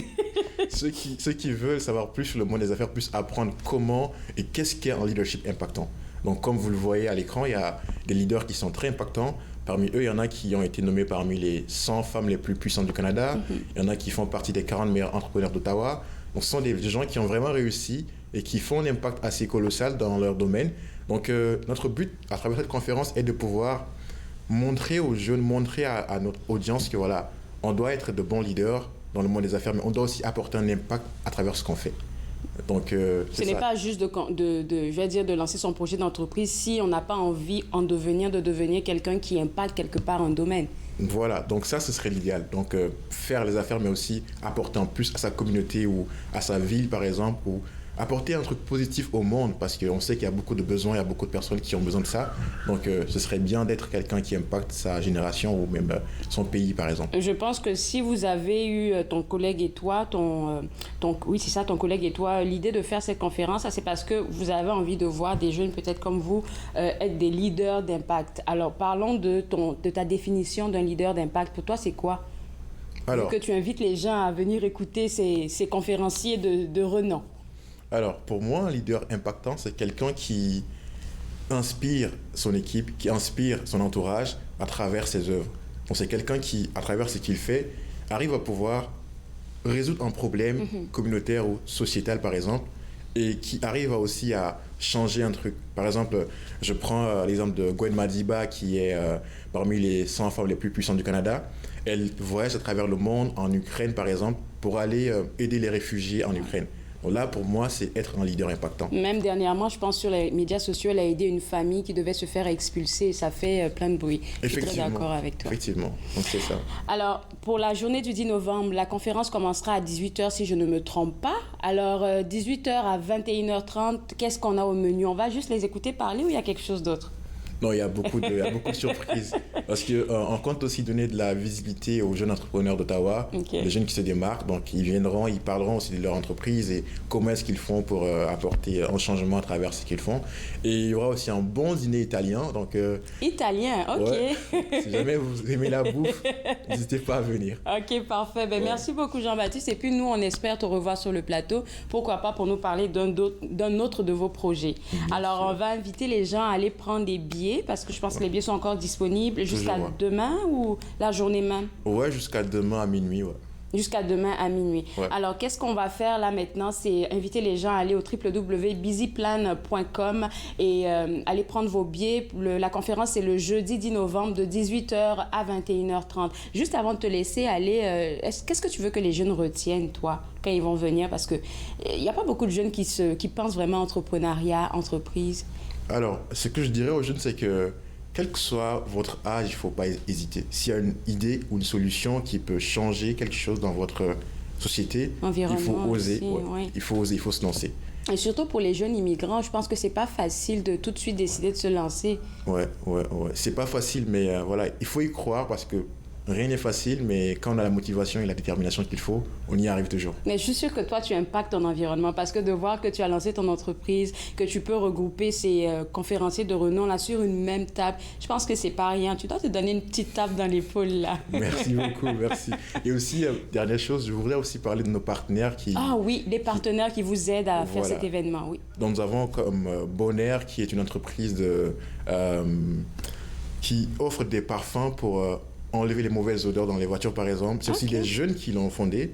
ceux qui veulent savoir plus sur le monde des affaires puissent apprendre comment et qu'est-ce qu'est un leadership impactant. Donc, comme vous le voyez à l'écran, il y a des leaders qui sont très impactants. Parmi eux, il y en a qui ont été nommés parmi les 100 femmes les plus puissantes du Canada. Il y en a qui font partie des 40 meilleurs entrepreneurs d'Ottawa. Donc, ce sont des gens qui ont vraiment réussi et qui font un impact assez colossal dans leur domaine. Donc, notre but à travers cette conférence est de pouvoir montrer aux jeunes, montrer à notre audience que voilà, on doit être de bons leaders dans le monde des affaires, mais on doit aussi apporter un impact à travers ce qu'on fait. Donc, ce n'est pas juste de lancer son projet d'entreprise si on n'a pas envie de devenir quelqu'un qui impacte quelque part un domaine. Voilà, donc ça, ce serait l'idéal. Donc, faire les affaires, mais aussi apporter en plus à sa communauté ou à sa ville, par exemple, ou apporter un truc positif au monde, parce qu'on sait qu'il y a beaucoup de besoins, il y a beaucoup de personnes qui ont besoin de ça. Donc, ce serait bien d'être quelqu'un qui impacte sa génération ou même son pays, par exemple. Je pense que si vous avez eu ton collègue et toi, ton collègue et toi, l'idée de faire cette conférence, c'est parce que vous avez envie de voir des jeunes, peut-être comme vous, être des leaders d'impact. Alors, parlons de ta définition d'un leader d'impact. Pour toi, c'est quoi? Alors, que tu invites les gens à venir écouter ces conférenciers de renom. Alors, pour moi, un leader impactant, c'est quelqu'un qui inspire son équipe, qui inspire son entourage à travers ses œuvres. Donc, c'est quelqu'un qui, à travers ce qu'il fait, arrive à pouvoir résoudre un problème communautaire ou sociétal, par exemple, et qui arrive aussi à changer un truc. Par exemple, je prends l'exemple de Gwen Madiba, qui est parmi les 100 femmes les plus puissantes du Canada. Elle voyage à travers le monde, en Ukraine, par exemple, pour aller aider les réfugiés en Ukraine. Donc là, pour moi, c'est être un leader impactant. Même dernièrement, je pense sur les médias sociaux, elle a aidé une famille qui devait se faire expulser et ça fait plein de bruit. Je suis très d'accord avec toi. Effectivement, donc c'est ça. Alors, pour la journée du 10 novembre, la conférence commencera à 18h si je ne me trompe pas. Alors, 18h à 21h30, qu'est-ce qu'on a au menu? On va juste les écouter parler ou il y a quelque chose d'autre? Non, il y a beaucoup de surprises. Parce qu'on compte aussi donner de la visibilité aux jeunes entrepreneurs d'Ottawa, les jeunes qui se démarquent. Donc, ils viendront, ils parleront aussi de leur entreprise et comment est-ce qu'ils font pour apporter un changement à travers ce qu'ils font. Et il y aura aussi un bon dîner italien. Donc, italien, ok. Ouais, si jamais vous aimez la bouffe, n'hésitez pas à venir. Ok, parfait. Merci beaucoup, Jean-Baptiste. Et puis, nous, on espère te revoir sur le plateau. Pourquoi pas pour nous parler d'un autre de vos projets. Alors, on va inviter les gens à aller prendre des billets parce que je pense que les billets sont encore disponibles jusqu'à demain ou la journée même? Ouais, jusqu'à demain à minuit, ouais. Jusqu'à demain à minuit. Ouais. Alors, qu'est-ce qu'on va faire là maintenant? C'est inviter les gens à aller au www.busyplan.com et aller prendre vos billets. La conférence, c'est le jeudi 10 novembre de 18h à 21h30. Juste avant de te laisser aller, qu'est-ce que tu veux que les jeunes retiennent, toi, quand ils vont venir? Parce qu'il n'y a pas beaucoup de jeunes qui pensent vraiment entrepreneuriat, entreprise. Alors, ce que je dirais aux jeunes, c'est que quel que soit votre âge, il ne faut pas hésiter. S'il y a une idée ou une solution qui peut changer quelque chose dans votre société, il faut oser. Aussi, oui. Il faut oser, il faut se lancer. Et surtout pour les jeunes immigrants, je pense que c'est pas facile de tout de suite décider de se lancer. Ouais. C'est pas facile, mais voilà, il faut y croire parce que rien n'est facile, mais quand on a la motivation et la détermination qu'il faut, on y arrive toujours. Mais je suis sûre que toi, tu impactes ton environnement parce que de voir que tu as lancé ton entreprise, que tu peux regrouper ces conférenciers de renom là sur une même table, je pense que c'est pas rien. Tu dois te donner une petite tape dans l'épaule là. Merci beaucoup, merci. Et aussi, dernière chose, je voudrais aussi parler de nos partenaires qui... Ah oui, les partenaires qui vous aident à faire cet événement, oui. Donc nous avons comme Bonaire, qui est une entreprise qui offre des parfums pour... enlever les mauvaises odeurs dans les voitures, par exemple. C'est aussi des jeunes qui l'ont fondé.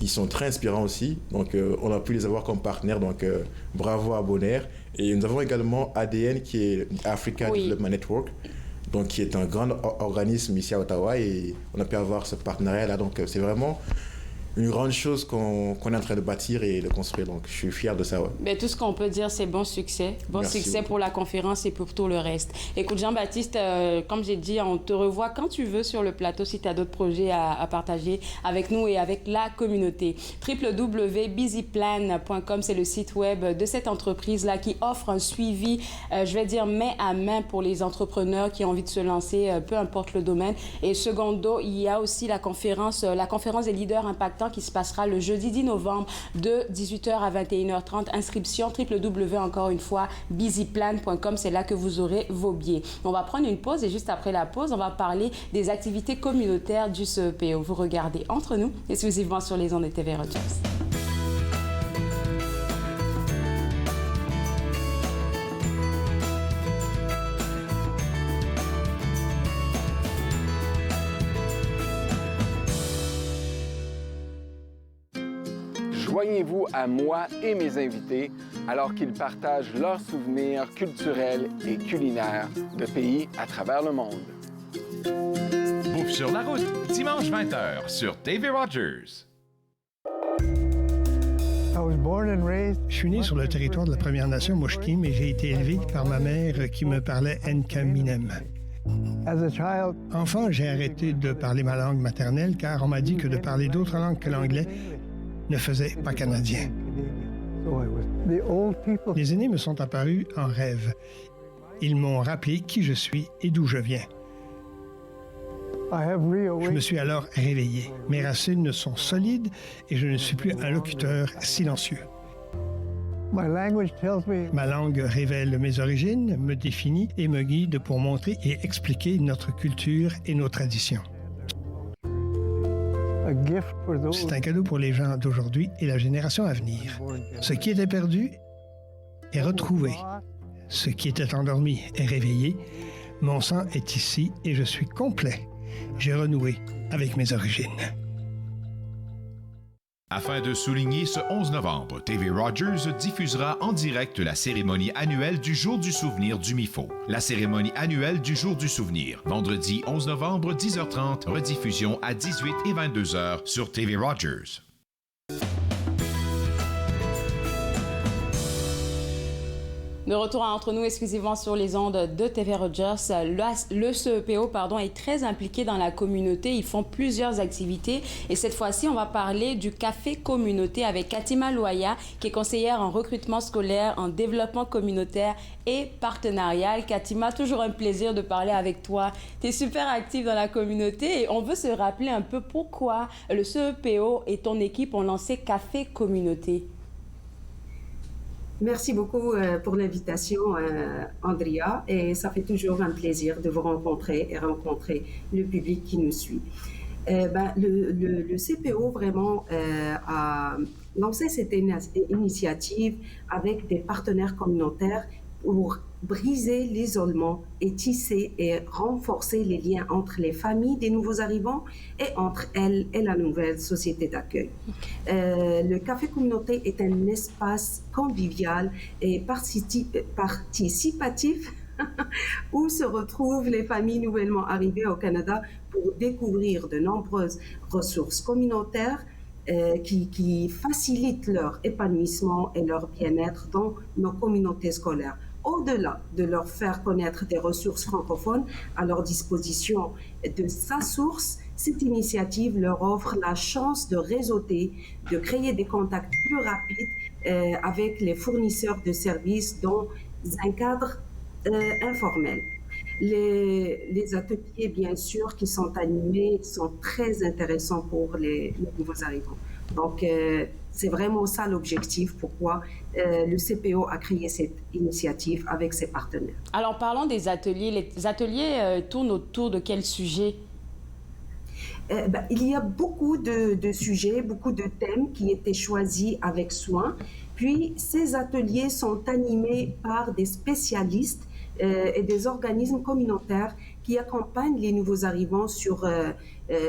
Ils sont très inspirants aussi. Donc, on a pu les avoir comme partenaires. Donc, bravo à Bonaire. Et nous avons également ADN, qui est Africa Development Network, donc, qui est un grand organisme ici à Ottawa. Et on a pu avoir ce partenariat-là. Donc, c'est vraiment une grande chose qu'on est en train de bâtir et de construire. Donc, je suis fier de ça. Ouais. Mais tout ce qu'on peut dire, c'est bon succès. Bon succès beaucoup pour la conférence et pour tout le reste. Écoute, Jean-Baptiste, comme j'ai dit, on te revoit quand tu veux sur le plateau si tu as d'autres projets à partager avec nous et avec la communauté. www.busyplan.com, c'est le site web de cette entreprise-là qui offre un suivi, je vais dire, main à main pour les entrepreneurs qui ont envie de se lancer, peu importe le domaine. Et secondo, il y a aussi la conférence des leaders impactants qui se passera le jeudi 10 novembre de 18h à 21h30. Inscription www, encore une fois, busyplan.com. C'est là que vous aurez vos billets. On va prendre une pause et juste après la pause, on va parler des activités communautaires du CEPO. Vous regardez Entre nous, exclusivement sur les ondes de TV Rogers. Joignez-vous à moi et mes invités alors qu'ils partagent leurs souvenirs culturels et culinaires de pays à travers le monde. Bouffe sur la route, dimanche 20h sur TV Rogers. Je suis né sur le territoire de la Première Nation Musqueam, mais j'ai été élevé par ma mère qui me parlait Nkaminem. Enfant, j'ai arrêté de parler ma langue maternelle car on m'a dit que de parler d'autres langues que l'anglais ne faisait pas canadien. Les aînés me sont apparus en rêve. Ils m'ont rappelé qui je suis et d'où je viens. Je me suis alors réveillé. Mes racines sont solides et je ne suis plus un locuteur silencieux. Ma langue révèle mes origines, me définit et me guide pour montrer et expliquer notre culture et nos traditions. C'est un cadeau pour les gens d'aujourd'hui et la génération à venir. Ce qui était perdu est retrouvé. Ce qui était endormi est réveillé. Mon sang est ici et je suis complet. J'ai renoué avec mes origines. Afin de souligner ce 11 novembre, TV Rogers diffusera en direct la cérémonie annuelle du Jour du souvenir du MIFO. La cérémonie annuelle du Jour du souvenir, vendredi 11 novembre, 10h30, rediffusion à 18 et 22h sur TV Rogers. De retour à Entre nous, exclusivement sur les ondes de TV Rogers. Le CEPO est très impliqué dans la communauté. Ils font plusieurs activités. Et cette fois-ci, on va parler du café communauté avec Katima Loya, qui est conseillère en recrutement scolaire, en développement communautaire et partenarial. Katima, toujours un plaisir de parler avec toi. Tu es super active dans la communauté et on veut se rappeler un peu pourquoi le CEPO et ton équipe ont lancé Café Communauté. Merci beaucoup pour l'invitation, Andrea, et ça fait toujours un plaisir de vous rencontrer et rencontrer le public qui nous suit. Le CPO vraiment a lancé cette initiative avec des partenaires communautaires pour briser l'isolement et tisser et renforcer les liens entre les familles des nouveaux arrivants et entre elles et la nouvelle société d'accueil. Le café communautaire est un espace convivial et participatif où se retrouvent les familles nouvellement arrivées au Canada pour découvrir de nombreuses ressources communautaires qui facilitent leur épanouissement et leur bien-être dans nos communautés scolaires. Au-delà de leur faire connaître des ressources francophones à leur disposition de sa source, cette initiative leur offre la chance de réseauter, de créer des contacts plus rapides avec les fournisseurs de services dans un cadre informel. Les ateliers, bien sûr, qui sont animés, sont très intéressants pour les nouveaux arrivants. Donc, c'est vraiment ça l'objectif, pourquoi le CPO a créé cette initiative avec ses partenaires. Alors, parlons des ateliers. Les ateliers tournent autour de quel sujet? Il y a beaucoup de sujets, beaucoup de thèmes qui étaient choisis avec soin. Puis, ces ateliers sont animés par des spécialistes et des organismes communautaires qui accompagnent les nouveaux arrivants sur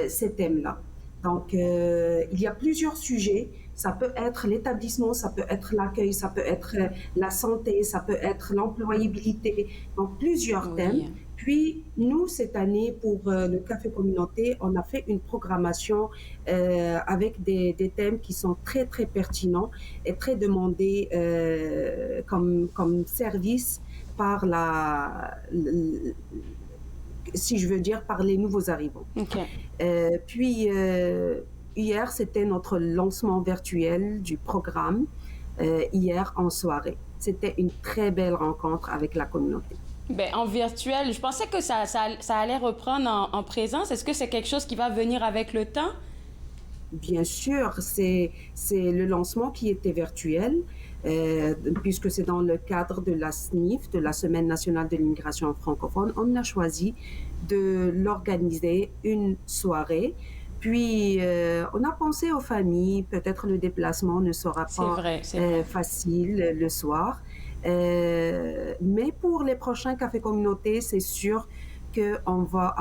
ces thèmes-là. Donc, il y a plusieurs sujets. Ça peut être l'établissement, ça peut être l'accueil, ça peut être la santé, ça peut être l'employabilité. Donc, plusieurs thèmes. Puis, nous, cette année, pour le Café Communauté, on a fait une programmation avec des thèmes qui sont très, très pertinents et très demandés comme service par si je veux dire, par les nouveaux arrivants. Puis, hier, c'était notre lancement virtuel du programme, hier en soirée. C'était une très belle rencontre avec la communauté. En virtuel, je pensais que ça allait reprendre en présence. Est-ce que c'est quelque chose qui va venir avec le temps? Bien sûr, c'est le lancement qui était virtuel. Puisque c'est dans le cadre de la SNIF, de la Semaine nationale de l'immigration francophone, on a choisi de l'organiser une soirée. Puis, on a pensé aux familles, peut-être le déplacement ne sera pas facile le soir. Mais pour les prochains cafés communautés, c'est sûr qu'on va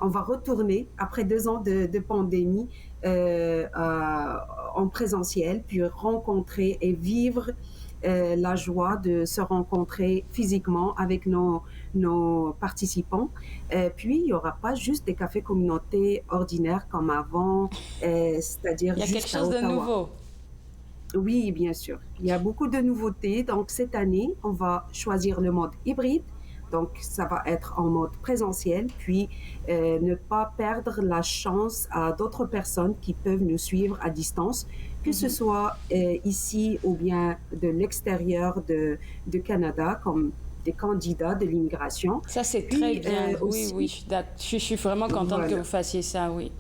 on va retourner après 2 ans de pandémie en présentiel, puis rencontrer et vivre la joie de se rencontrer physiquement avec nos participants. Puis, il n'y aura pas juste des cafés communautés ordinaires comme avant, c'est-à-dire juste à Ottawa. Il y a quelque chose de nouveau. Oui, bien sûr. Il y a beaucoup de nouveautés. Donc, cette année, on va choisir le mode hybride. Donc, ça va être en mode présentiel, puis ne pas perdre la chance à d'autres personnes qui peuvent nous suivre à distance, que ce soit ici ou bien de l'extérieur de Canada, comme des candidats de l'immigration. Ça, c'est très bien. Oui, je suis vraiment contente que vous fassiez ça, oui.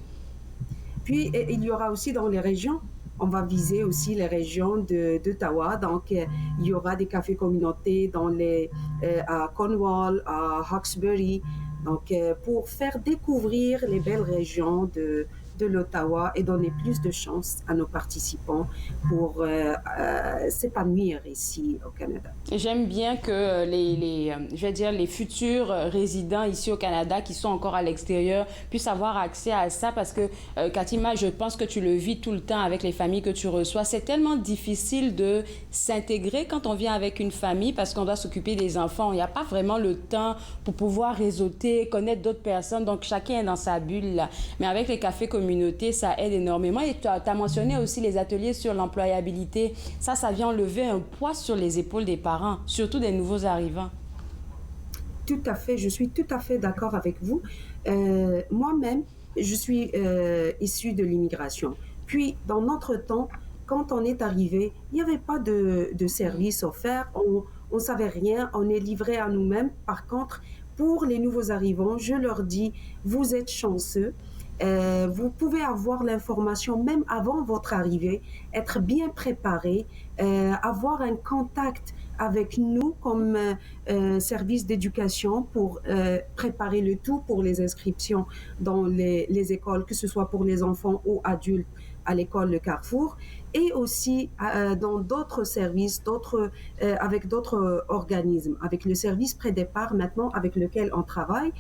Puis, il y aura aussi dans les régions. On va viser aussi les régions d'Ottawa. Donc, il y aura des cafés communautés à Cornwall, à Hawkesbury. Donc, pour faire découvrir les belles régions de l'Ottawa et donner plus de chance à nos participants pour s'épanouir ici au Canada. J'aime bien que les futurs résidents ici au Canada qui sont encore à l'extérieur puissent avoir accès à ça parce que, Katima, je pense que tu le vis tout le temps avec les familles que tu reçois. C'est tellement difficile de s'intégrer quand on vient avec une famille parce qu'on doit s'occuper des enfants. Il n'y a pas vraiment le temps pour pouvoir réseauter, connaître d'autres personnes. Donc, chacun est dans sa bulle, là. Mais avec les cafés communauté, ça aide énormément. Et tu as mentionné aussi les ateliers sur l'employabilité. Ça vient enlever un poids sur les épaules des parents, surtout des nouveaux arrivants. Tout à fait, je suis tout à fait d'accord avec vous. Moi-même, je suis issue de l'immigration. Puis, dans notre temps, quand on est arrivé, il n'y avait pas de services offerts, on ne savait rien, on est livré à nous-mêmes. Par contre, pour les nouveaux arrivants, je leur dis, vous êtes chanceux. Vous pouvez avoir l'information même avant votre arrivée, être bien préparé, avoir un contact avec nous comme service d'éducation pour préparer le tout pour les inscriptions dans les écoles, que ce soit pour les enfants ou adultes. à l'école Le Carrefour et aussi dans d'autres services, avec d'autres organismes, avec le service pré-départ maintenant avec lequel on travaille.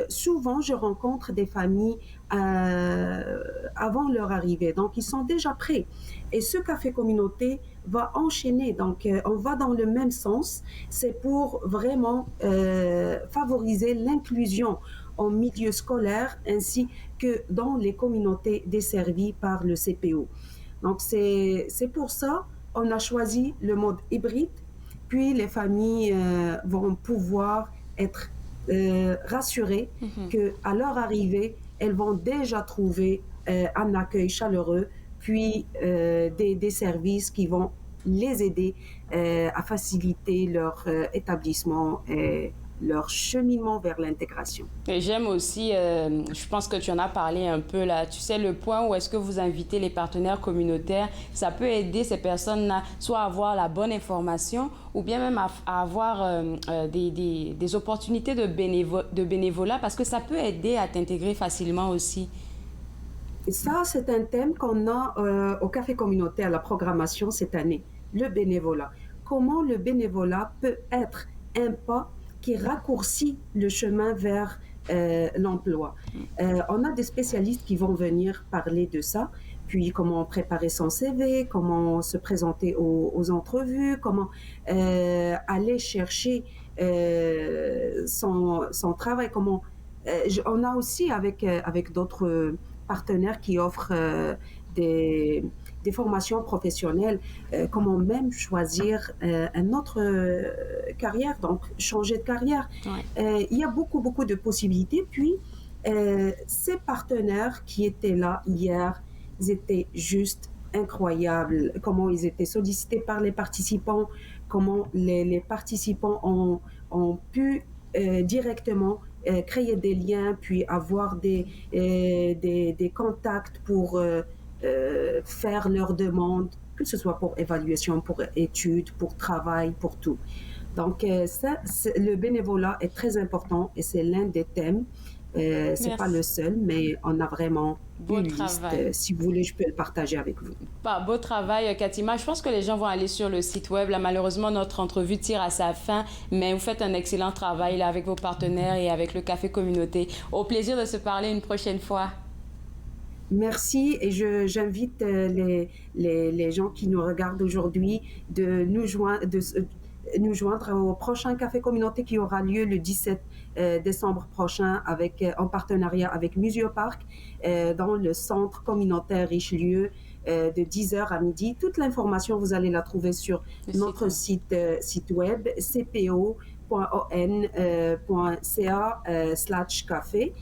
Souvent, je rencontre des familles avant leur arrivée, donc ils sont déjà prêts. Et ce café communauté va enchaîner, donc on va dans le même sens. C'est pour vraiment favoriser l'inclusion en milieu scolaire ainsi que dans les communautés desservies par le CPO. Donc c'est pour ça qu'on a choisi le mode hybride, puis les familles vont pouvoir être rassurées qu'à leur arrivée, elles vont déjà trouver un accueil chaleureux, puis des services qui vont les aider à faciliter leur établissement et leur cheminement vers l'intégration. Et j'aime aussi, je pense que tu en as parlé un peu là, tu sais, le point où est-ce que vous invitez les partenaires communautaires, ça peut aider ces personnes-là soit à avoir la bonne information ou bien même à avoir des opportunités de bénévolat parce que ça peut aider à t'intégrer facilement aussi. Et ça, c'est un thème qu'on a au Café communautaire, la programmation cette année, le bénévolat. Comment le bénévolat peut être un pas qui raccourcit le chemin vers l'emploi. On a des spécialistes qui vont venir parler de ça, puis comment préparer son CV, comment se présenter aux entrevues, comment aller chercher son travail, comment... on a aussi avec d'autres partenaires qui offrent des formations professionnelles, comment même choisir une autre carrière, donc changer de carrière. Ouais. Il y a beaucoup de possibilités. Puis, ces partenaires qui étaient là hier, ils étaient juste incroyables. Comment ils étaient sollicités par les participants, comment les participants ont pu directement créer des liens, puis avoir des contacts pour faire leurs demandes, que ce soit pour évaluation, pour études, pour travail, pour tout. Donc, le bénévolat est très important et c'est l'un des thèmes. C'est pas le seul, mais on a vraiment une liste. Si vous voulez, je peux le partager avec vous. Beau travail, Katima. Je pense que les gens vont aller sur le site web. Là, malheureusement, notre entrevue tire à sa fin, mais vous faites un excellent travail là, avec vos partenaires et avec le Café Communauté. Au plaisir de se parler une prochaine fois. Merci et j'invite les gens qui nous regardent aujourd'hui de nous joindre au prochain Café Communauté qui aura lieu le 17 décembre prochain en partenariat avec Muséoparc dans le centre communautaire Richelieu de 10h à midi. Toute l'information, vous allez la trouver sur notre site web cpo.on.ca/café.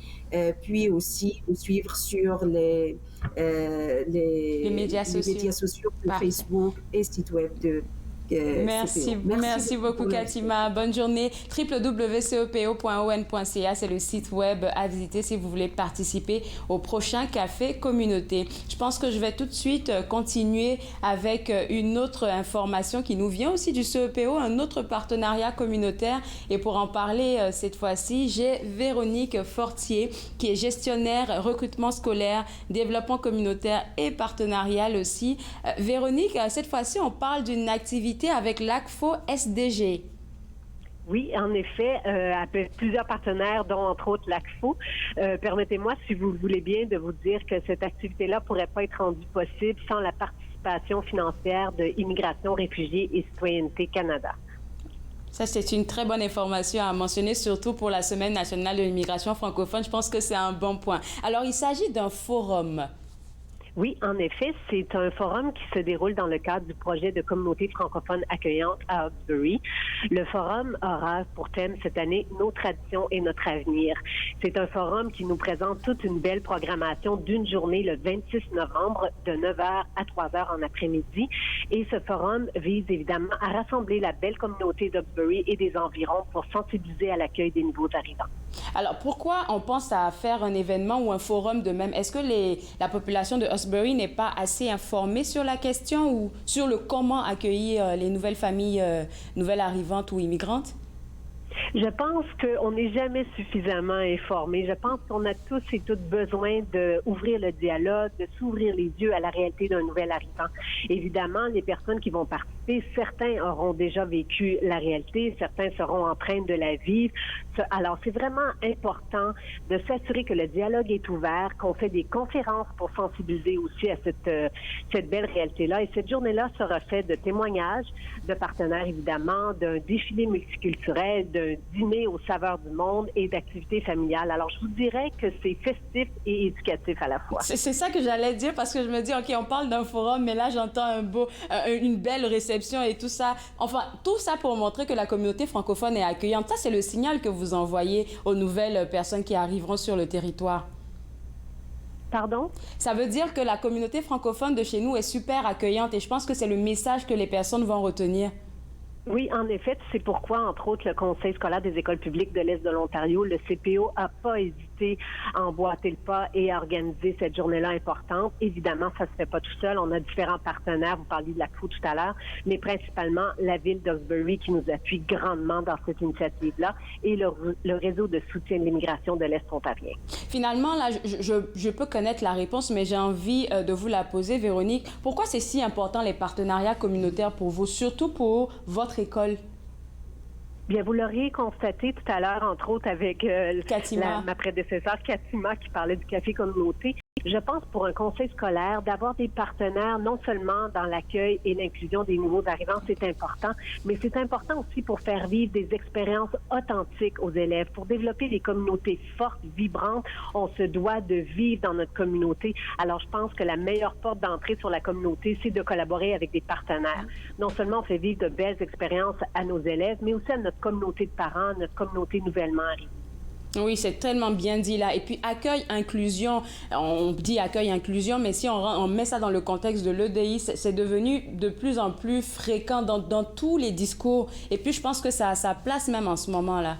Puis aussi nous suivre sur les médias sociaux de Facebook et site web de Merci beaucoup, Katima. Bonne journée. www.cepo.on.ca, c'est le site web à visiter si vous voulez participer au prochain Café Communauté. Je pense que je vais tout de suite continuer avec une autre information qui nous vient aussi du CEPO, un autre partenariat communautaire. Et pour en parler cette fois-ci, j'ai Véronique Fortier, qui est gestionnaire recrutement scolaire, développement communautaire et partenarial aussi. Véronique, cette fois-ci, on parle d'une activité avec l'ACFO SDG. Oui, en effet, avec plusieurs partenaires, dont entre autres l'ACFO. Permettez-moi, si vous le voulez bien, de vous dire que cette activité-là ne pourrait pas être rendue possible sans la participation financière de Immigration, Réfugiés et Citoyenneté Canada. Ça, c'est une très bonne information à mentionner, surtout pour la Semaine nationale de l'immigration francophone. Je pense que c'est un bon point. Alors, il s'agit d'un forum. Oui, en effet, c'est un forum qui se déroule dans le cadre du projet de communauté francophone accueillante à Hawkesbury. Le forum aura pour thème cette année « Nos traditions et notre avenir ». C'est un forum qui nous présente toute une belle programmation d'une journée le 26 novembre de 9h à 3h en après-midi. Et ce forum vise évidemment à rassembler la belle communauté d'Hawkesbury et des environs pour sensibiliser à l'accueil des nouveaux arrivants. Alors, pourquoi on pense à faire un événement ou un forum de même? Est-ce que la population de Hawkesbury n'est pas assez informée sur la question ou sur le comment accueillir les nouvelles familles nouvelles arrivantes ou immigrantes? Je pense qu'on n'est jamais suffisamment informé. Je pense qu'on a tous et toutes besoin d'ouvrir le dialogue, de s'ouvrir les yeux à la réalité d'un nouvel arrivant. Évidemment, les personnes qui vont participer, certains auront déjà vécu la réalité, certains seront en train de la vivre. Alors, c'est vraiment important de s'assurer que le dialogue est ouvert, qu'on fait des conférences pour sensibiliser aussi à cette belle réalité-là. Et cette journée-là sera faite de témoignages, de partenaires évidemment, d'un défilé multiculturel, d'un dîner aux saveurs du monde et d'activités familiales. Alors, je vous dirais que c'est festif et éducatif à la fois. C'est ça que j'allais dire parce que je me dis, OK, on parle d'un forum, mais là, j'entends une belle réception et tout ça. Enfin, tout ça pour montrer que la communauté francophone est accueillante. Ça, c'est le signal que vous envoyez aux nouvelles personnes qui arriveront sur le territoire. Pardon? Ça veut dire que la communauté francophone de chez nous est super accueillante et je pense que c'est le message que les personnes vont retenir. Oui, en effet, c'est pourquoi, entre autres, le Conseil scolaire des écoles publiques de l'Est de l'Ontario, le CPO, n'a pas hésité à emboîter le pas et à organiser cette journée-là importante. Évidemment, ça ne se fait pas tout seul. On a différents partenaires. Vous parliez de la CRU tout à l'heure, mais principalement la ville d'Hawkesbury qui nous appuie grandement dans cette initiative-là et le réseau de soutien de l'immigration de l'Est ontarien. Finalement, là, je peux connaître la réponse, mais j'ai envie de vous la poser, Véronique. Pourquoi c'est si important les partenariats communautaires pour vous, surtout pour votre école? Bien, vous l'auriez constaté tout à l'heure, entre autres, avec ma prédécesseure Katima qui parlait du café communauté. Je pense pour un conseil scolaire d'avoir des partenaires non seulement dans l'accueil et l'inclusion des nouveaux arrivants, c'est important, mais c'est important aussi pour faire vivre des expériences authentiques aux élèves, pour développer des communautés fortes, vibrantes. On se doit de vivre dans notre communauté. Alors, je pense que la meilleure porte d'entrée sur la communauté, c'est de collaborer avec des partenaires. Non seulement on fait vivre de belles expériences à nos élèves, mais aussi à notre communauté de parents, notre communauté nouvellement arrivée. Oui, c'est tellement bien dit là. Et puis, accueil, inclusion, on dit accueil, inclusion, mais si on met ça dans le contexte de l'EDI, c'est devenu de plus en plus fréquent dans tous les discours. Et puis, je pense que ça a sa place même en ce moment-là.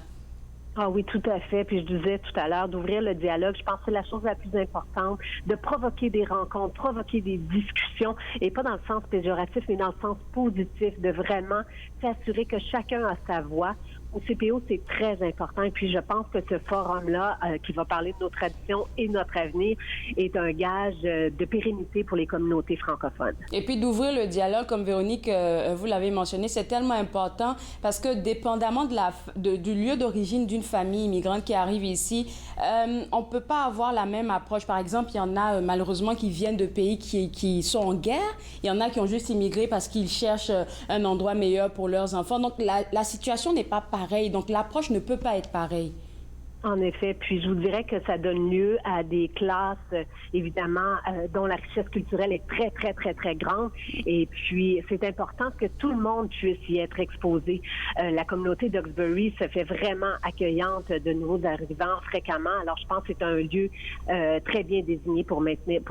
Ah oui, tout à fait. Puis je disais tout à l'heure d'ouvrir le dialogue. Je pense que c'est la chose la plus importante, de provoquer des rencontres, provoquer des discussions, et pas dans le sens péjoratif, mais dans le sens positif, de vraiment s'assurer que chacun a sa voix. Au CPO, c'est très important. Et puis, je pense que ce forum-là, qui va parler de nos traditions et notre avenir, est un gage de pérennité pour les communautés francophones. Et puis, d'ouvrir le dialogue, comme Véronique, vous l'avez mentionné, c'est tellement important parce que, dépendamment du lieu d'origine d'une famille immigrante qui arrive ici, on ne peut pas avoir la même approche. Par exemple, il y en a malheureusement qui viennent de pays qui sont en guerre. Il y en a qui ont juste immigré parce qu'ils cherchent un endroit meilleur pour leurs enfants. Donc, la situation n'est pas pareille. Donc, l'approche ne peut pas être pareille. En effet, puis je vous dirais que ça donne lieu à des classes, évidemment, dont la richesse culturelle est très, très, très, très grande. Et puis, c'est important que tout le monde puisse y être exposé. La communauté d'Hawkesbury se fait vraiment accueillante de nouveaux arrivants fréquemment. Alors, je pense que c'est un lieu très bien désigné pour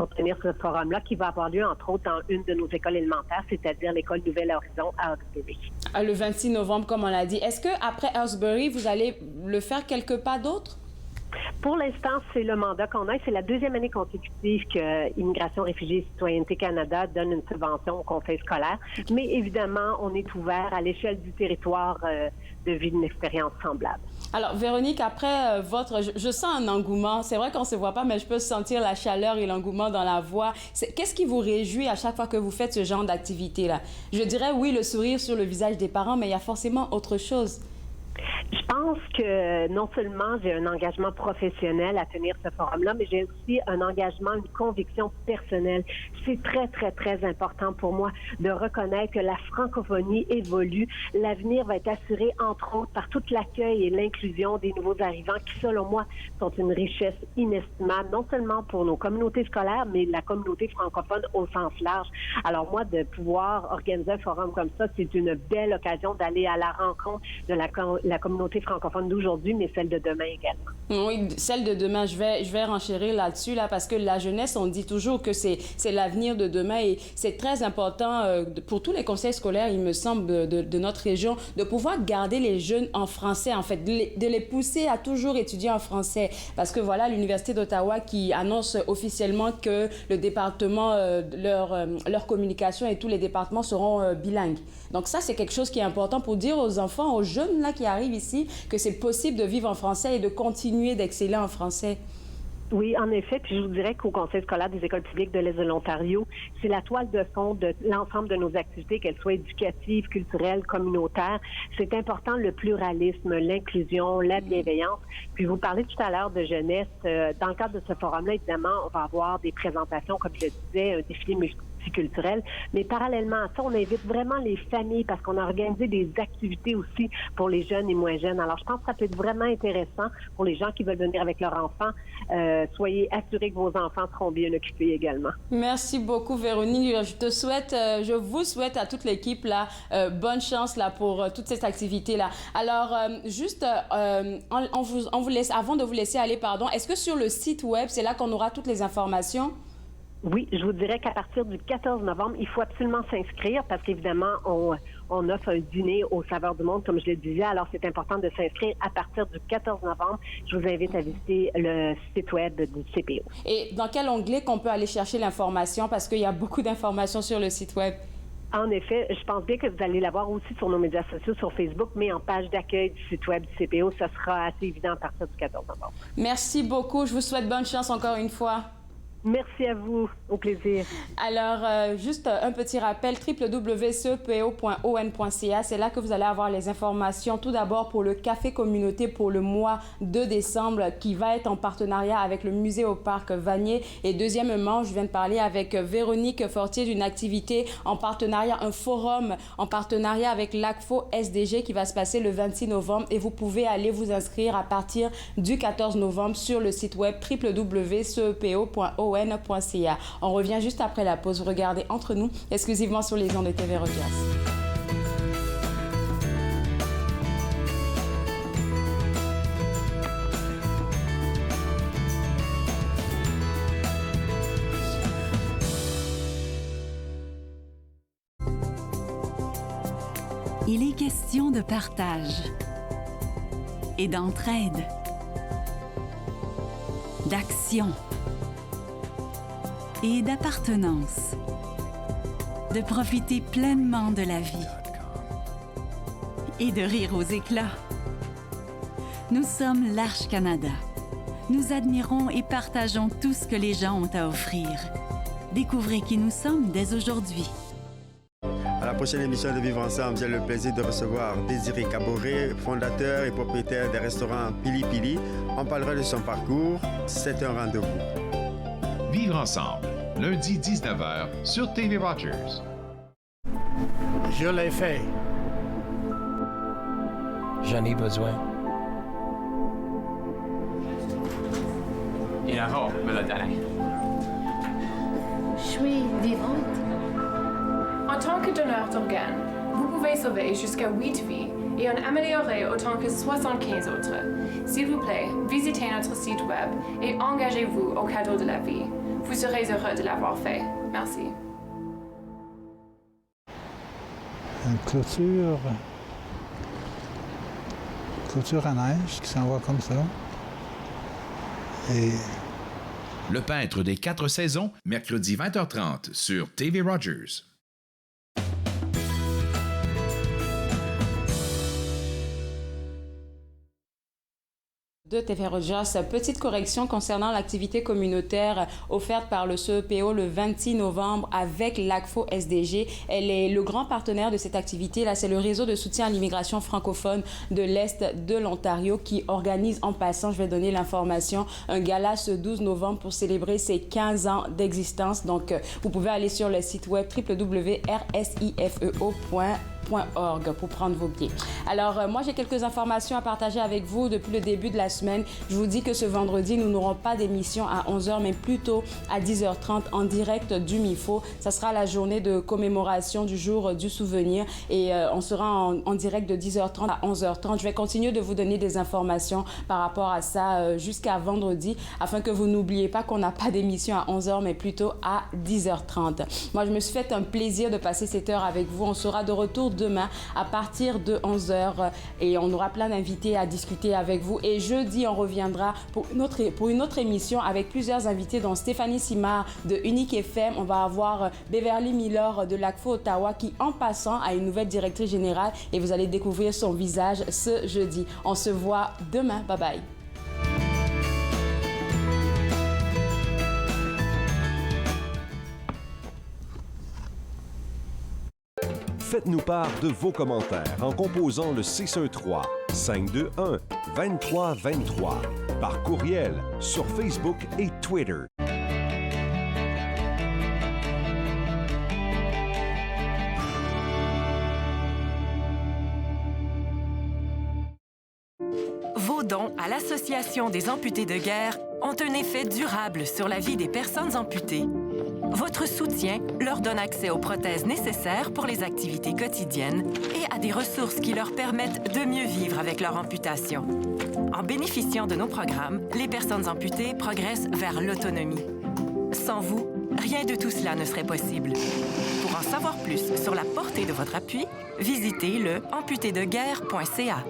tenir ce forum-là, qui va avoir lieu, entre autres, dans une de nos écoles élémentaires, c'est-à-dire l'école Nouvel Horizon à Hawkesbury. Le 26 novembre, comme on l'a dit. Est-ce qu'après Hawkesbury, vous allez le faire quelque part d'autre? Pour l'instant, c'est le mandat qu'on a. C'est la deuxième année consécutive que Immigration, Réfugiés et Citoyenneté Canada donne une subvention au conseil scolaire. Mais évidemment, on est ouvert à l'échelle du territoire de vivre une expérience semblable. Alors, Véronique, après je sens un engouement. C'est vrai qu'on ne se voit pas, mais je peux sentir la chaleur et l'engouement dans la voix. Qu'est-ce qui vous réjouit à chaque fois que vous faites ce genre d'activité-là? Je dirais, oui, le sourire sur le visage des parents, mais il y a forcément autre chose. Je pense que non seulement j'ai un engagement professionnel à tenir ce forum-là, mais j'ai aussi un engagement, une conviction personnelle. C'est très, très, très important pour moi de reconnaître que la francophonie évolue. L'avenir va être assuré, entre autres, par tout l'accueil et l'inclusion des nouveaux arrivants qui, selon moi, sont une richesse inestimable, non seulement pour nos communautés scolaires, mais la communauté francophone au sens large. Alors moi, de pouvoir organiser un forum comme ça, c'est une belle occasion d'aller à la rencontre de la communauté francophone d'aujourd'hui, mais celle de demain également. Oui, celle de demain, je vais renchérir là-dessus, parce que la jeunesse, on dit toujours que c'est l'avenir de demain et c'est très important pour tous les conseils scolaires, il me semble, de notre région, de pouvoir garder les jeunes en français, en fait, de les pousser à toujours étudier en français. Parce que voilà, l'Université d'Ottawa qui annonce officiellement que le département, leur communication et tous les départements seront bilingues. Donc ça, c'est quelque chose qui est important pour dire aux enfants, aux jeunes là qui arrivent ici, ici que c'est possible de vivre en français et de continuer d'exceller en français. Oui, en effet, puis je vous dirais qu'au Conseil scolaire des écoles publiques de l'Est de l'Ontario, c'est la toile de fond de l'ensemble de nos activités, qu'elles soient éducatives, culturelles, communautaires. C'est important le pluralisme, l'inclusion, la bienveillance. Puis vous parlez tout à l'heure de jeunesse. Dans le cadre de ce forum-là, évidemment, on va avoir des présentations, comme je le disais, un défilé multiculturel. Mais parallèlement à ça, on invite vraiment les familles parce qu'on a organisé des activités aussi pour les jeunes et moins jeunes. Alors, je pense que ça peut être vraiment intéressant pour les gens qui veulent venir avec leurs enfants. Soyez assurés que vos enfants seront bien occupés également. Merci beaucoup, Véronique. Je vous souhaite à toute l'équipe là, bonne chance là pour toute cette activité là. Alors, on vous laisse, avant de vous laisser aller, pardon, est-ce que sur le site web, c'est là qu'on aura toutes les informations? Oui, je vous dirais qu'à partir du 14 novembre, il faut absolument s'inscrire parce qu'évidemment, on offre un dîner aux saveurs du monde, comme je le disais. Alors, c'est important de s'inscrire à partir du 14 novembre. Je vous invite à visiter le site web du CPO. Et dans quel onglet qu'on peut aller chercher l'information? Parce qu'il y a beaucoup d'informations sur le site web. En effet, je pense bien que vous allez la voir aussi sur nos médias sociaux, sur Facebook, mais en page d'accueil du site web du CPO, ça sera assez évident à partir du 14 novembre. Merci beaucoup. Je vous souhaite bonne chance encore une fois. Merci à vous. Au plaisir. Alors, juste un petit rappel, www.cepo.on.ca. C'est là que vous allez avoir les informations. Tout d'abord pour le café communauté pour le mois de décembre qui va être en partenariat avec le musée au parc Vanier. Et deuxièmement, je viens de parler avec Véronique Fortier d'une activité en partenariat, un forum en partenariat avec l'ACFO SDG qui va se passer le 26 novembre. Et vous pouvez aller vous inscrire à partir du 14 novembre sur le site web www.cepo.on.ca. On revient juste après la pause. Vous regardez Entre nous, exclusivement sur les ondes de TV Rogers. Il est question de partage et d'entraide, d'action et d'appartenance, de profiter pleinement de la vie et de rire aux éclats. Nous sommes l'Arche Canada. Nous admirons et partageons tout ce que les gens ont à offrir. Découvrez qui nous sommes dès aujourd'hui. À la prochaine émission de Vivre Ensemble, j'ai le plaisir de recevoir Désiré Caboret, fondateur et propriétaire des restaurants Pili Pili. On parlera de son parcours. C'est un rendez-vous. Vivre ensemble, lundi 19h sur TV Rogers. Je l'ai fait. J'en ai besoin. Inaro me l'a donné. Je suis vivante. En tant que donneur d'organes, vous pouvez sauver jusqu'à 8 vies et en améliorer autant que 75 autres. S'il vous plaît, visitez notre site web et engagez-vous au cadeau de la vie. Vous serez heureux de l'avoir fait. Merci. Une clôture à neige qui s'en va comme ça. Et Le peintre des 4 saisons, mercredi 20h30 sur TV Rogers. De TV Rogers, petite correction concernant l'activité communautaire offerte par le CEPO le 26 novembre avec l'ACFO SDG. Elle est le grand partenaire de cette activité. Là, c'est le réseau de soutien à l'immigration francophone de l'Est de l'Ontario qui organise, en passant, je vais donner l'information, un gala ce 12 novembre pour célébrer ses 15 ans d'existence. Donc, vous pouvez aller sur le site web www.rsifeo.org pour prendre vos billets. Alors, moi, j'ai quelques informations à partager avec vous depuis le début de la semaine. Je vous dis que ce vendredi, nous n'aurons pas d'émission à 11h, mais plutôt à 10h30 en direct du MIFO. Ça sera la journée de commémoration du jour du souvenir et on sera en direct de 10h30 à 11h30. Je vais continuer de vous donner des informations par rapport à ça jusqu'à vendredi afin que vous n'oubliez pas qu'on n'a pas d'émission à 11h, mais plutôt à 10h30. Moi, je me suis fait un plaisir de passer cette heure avec vous. On sera de retour demain à partir de 11h et on aura plein d'invités à discuter avec vous. Et jeudi, on reviendra pour une autre émission avec plusieurs invités, dont Stéphanie Simard de Unique FM. On va avoir Beverly Miller de l'ACFO Ottawa qui, en passant, a une nouvelle directrice générale et vous allez découvrir son visage ce jeudi. On se voit demain. Bye bye. Faites-nous part de vos commentaires en composant le 613-521-2323 par courriel sur Facebook et Twitter. Vos dons à l'Association des amputés de guerre ont un effet durable sur la vie des personnes amputées. Votre soutien leur donne accès aux prothèses nécessaires pour les activités quotidiennes et à des ressources qui leur permettent de mieux vivre avec leur amputation. En bénéficiant de nos programmes, les personnes amputées progressent vers l'autonomie. Sans vous, rien de tout cela ne serait possible. Pour en savoir plus sur la portée de votre appui, visitez le amputédeguerre.ca.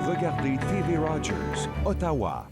Regardez TV Rogers, Ottawa.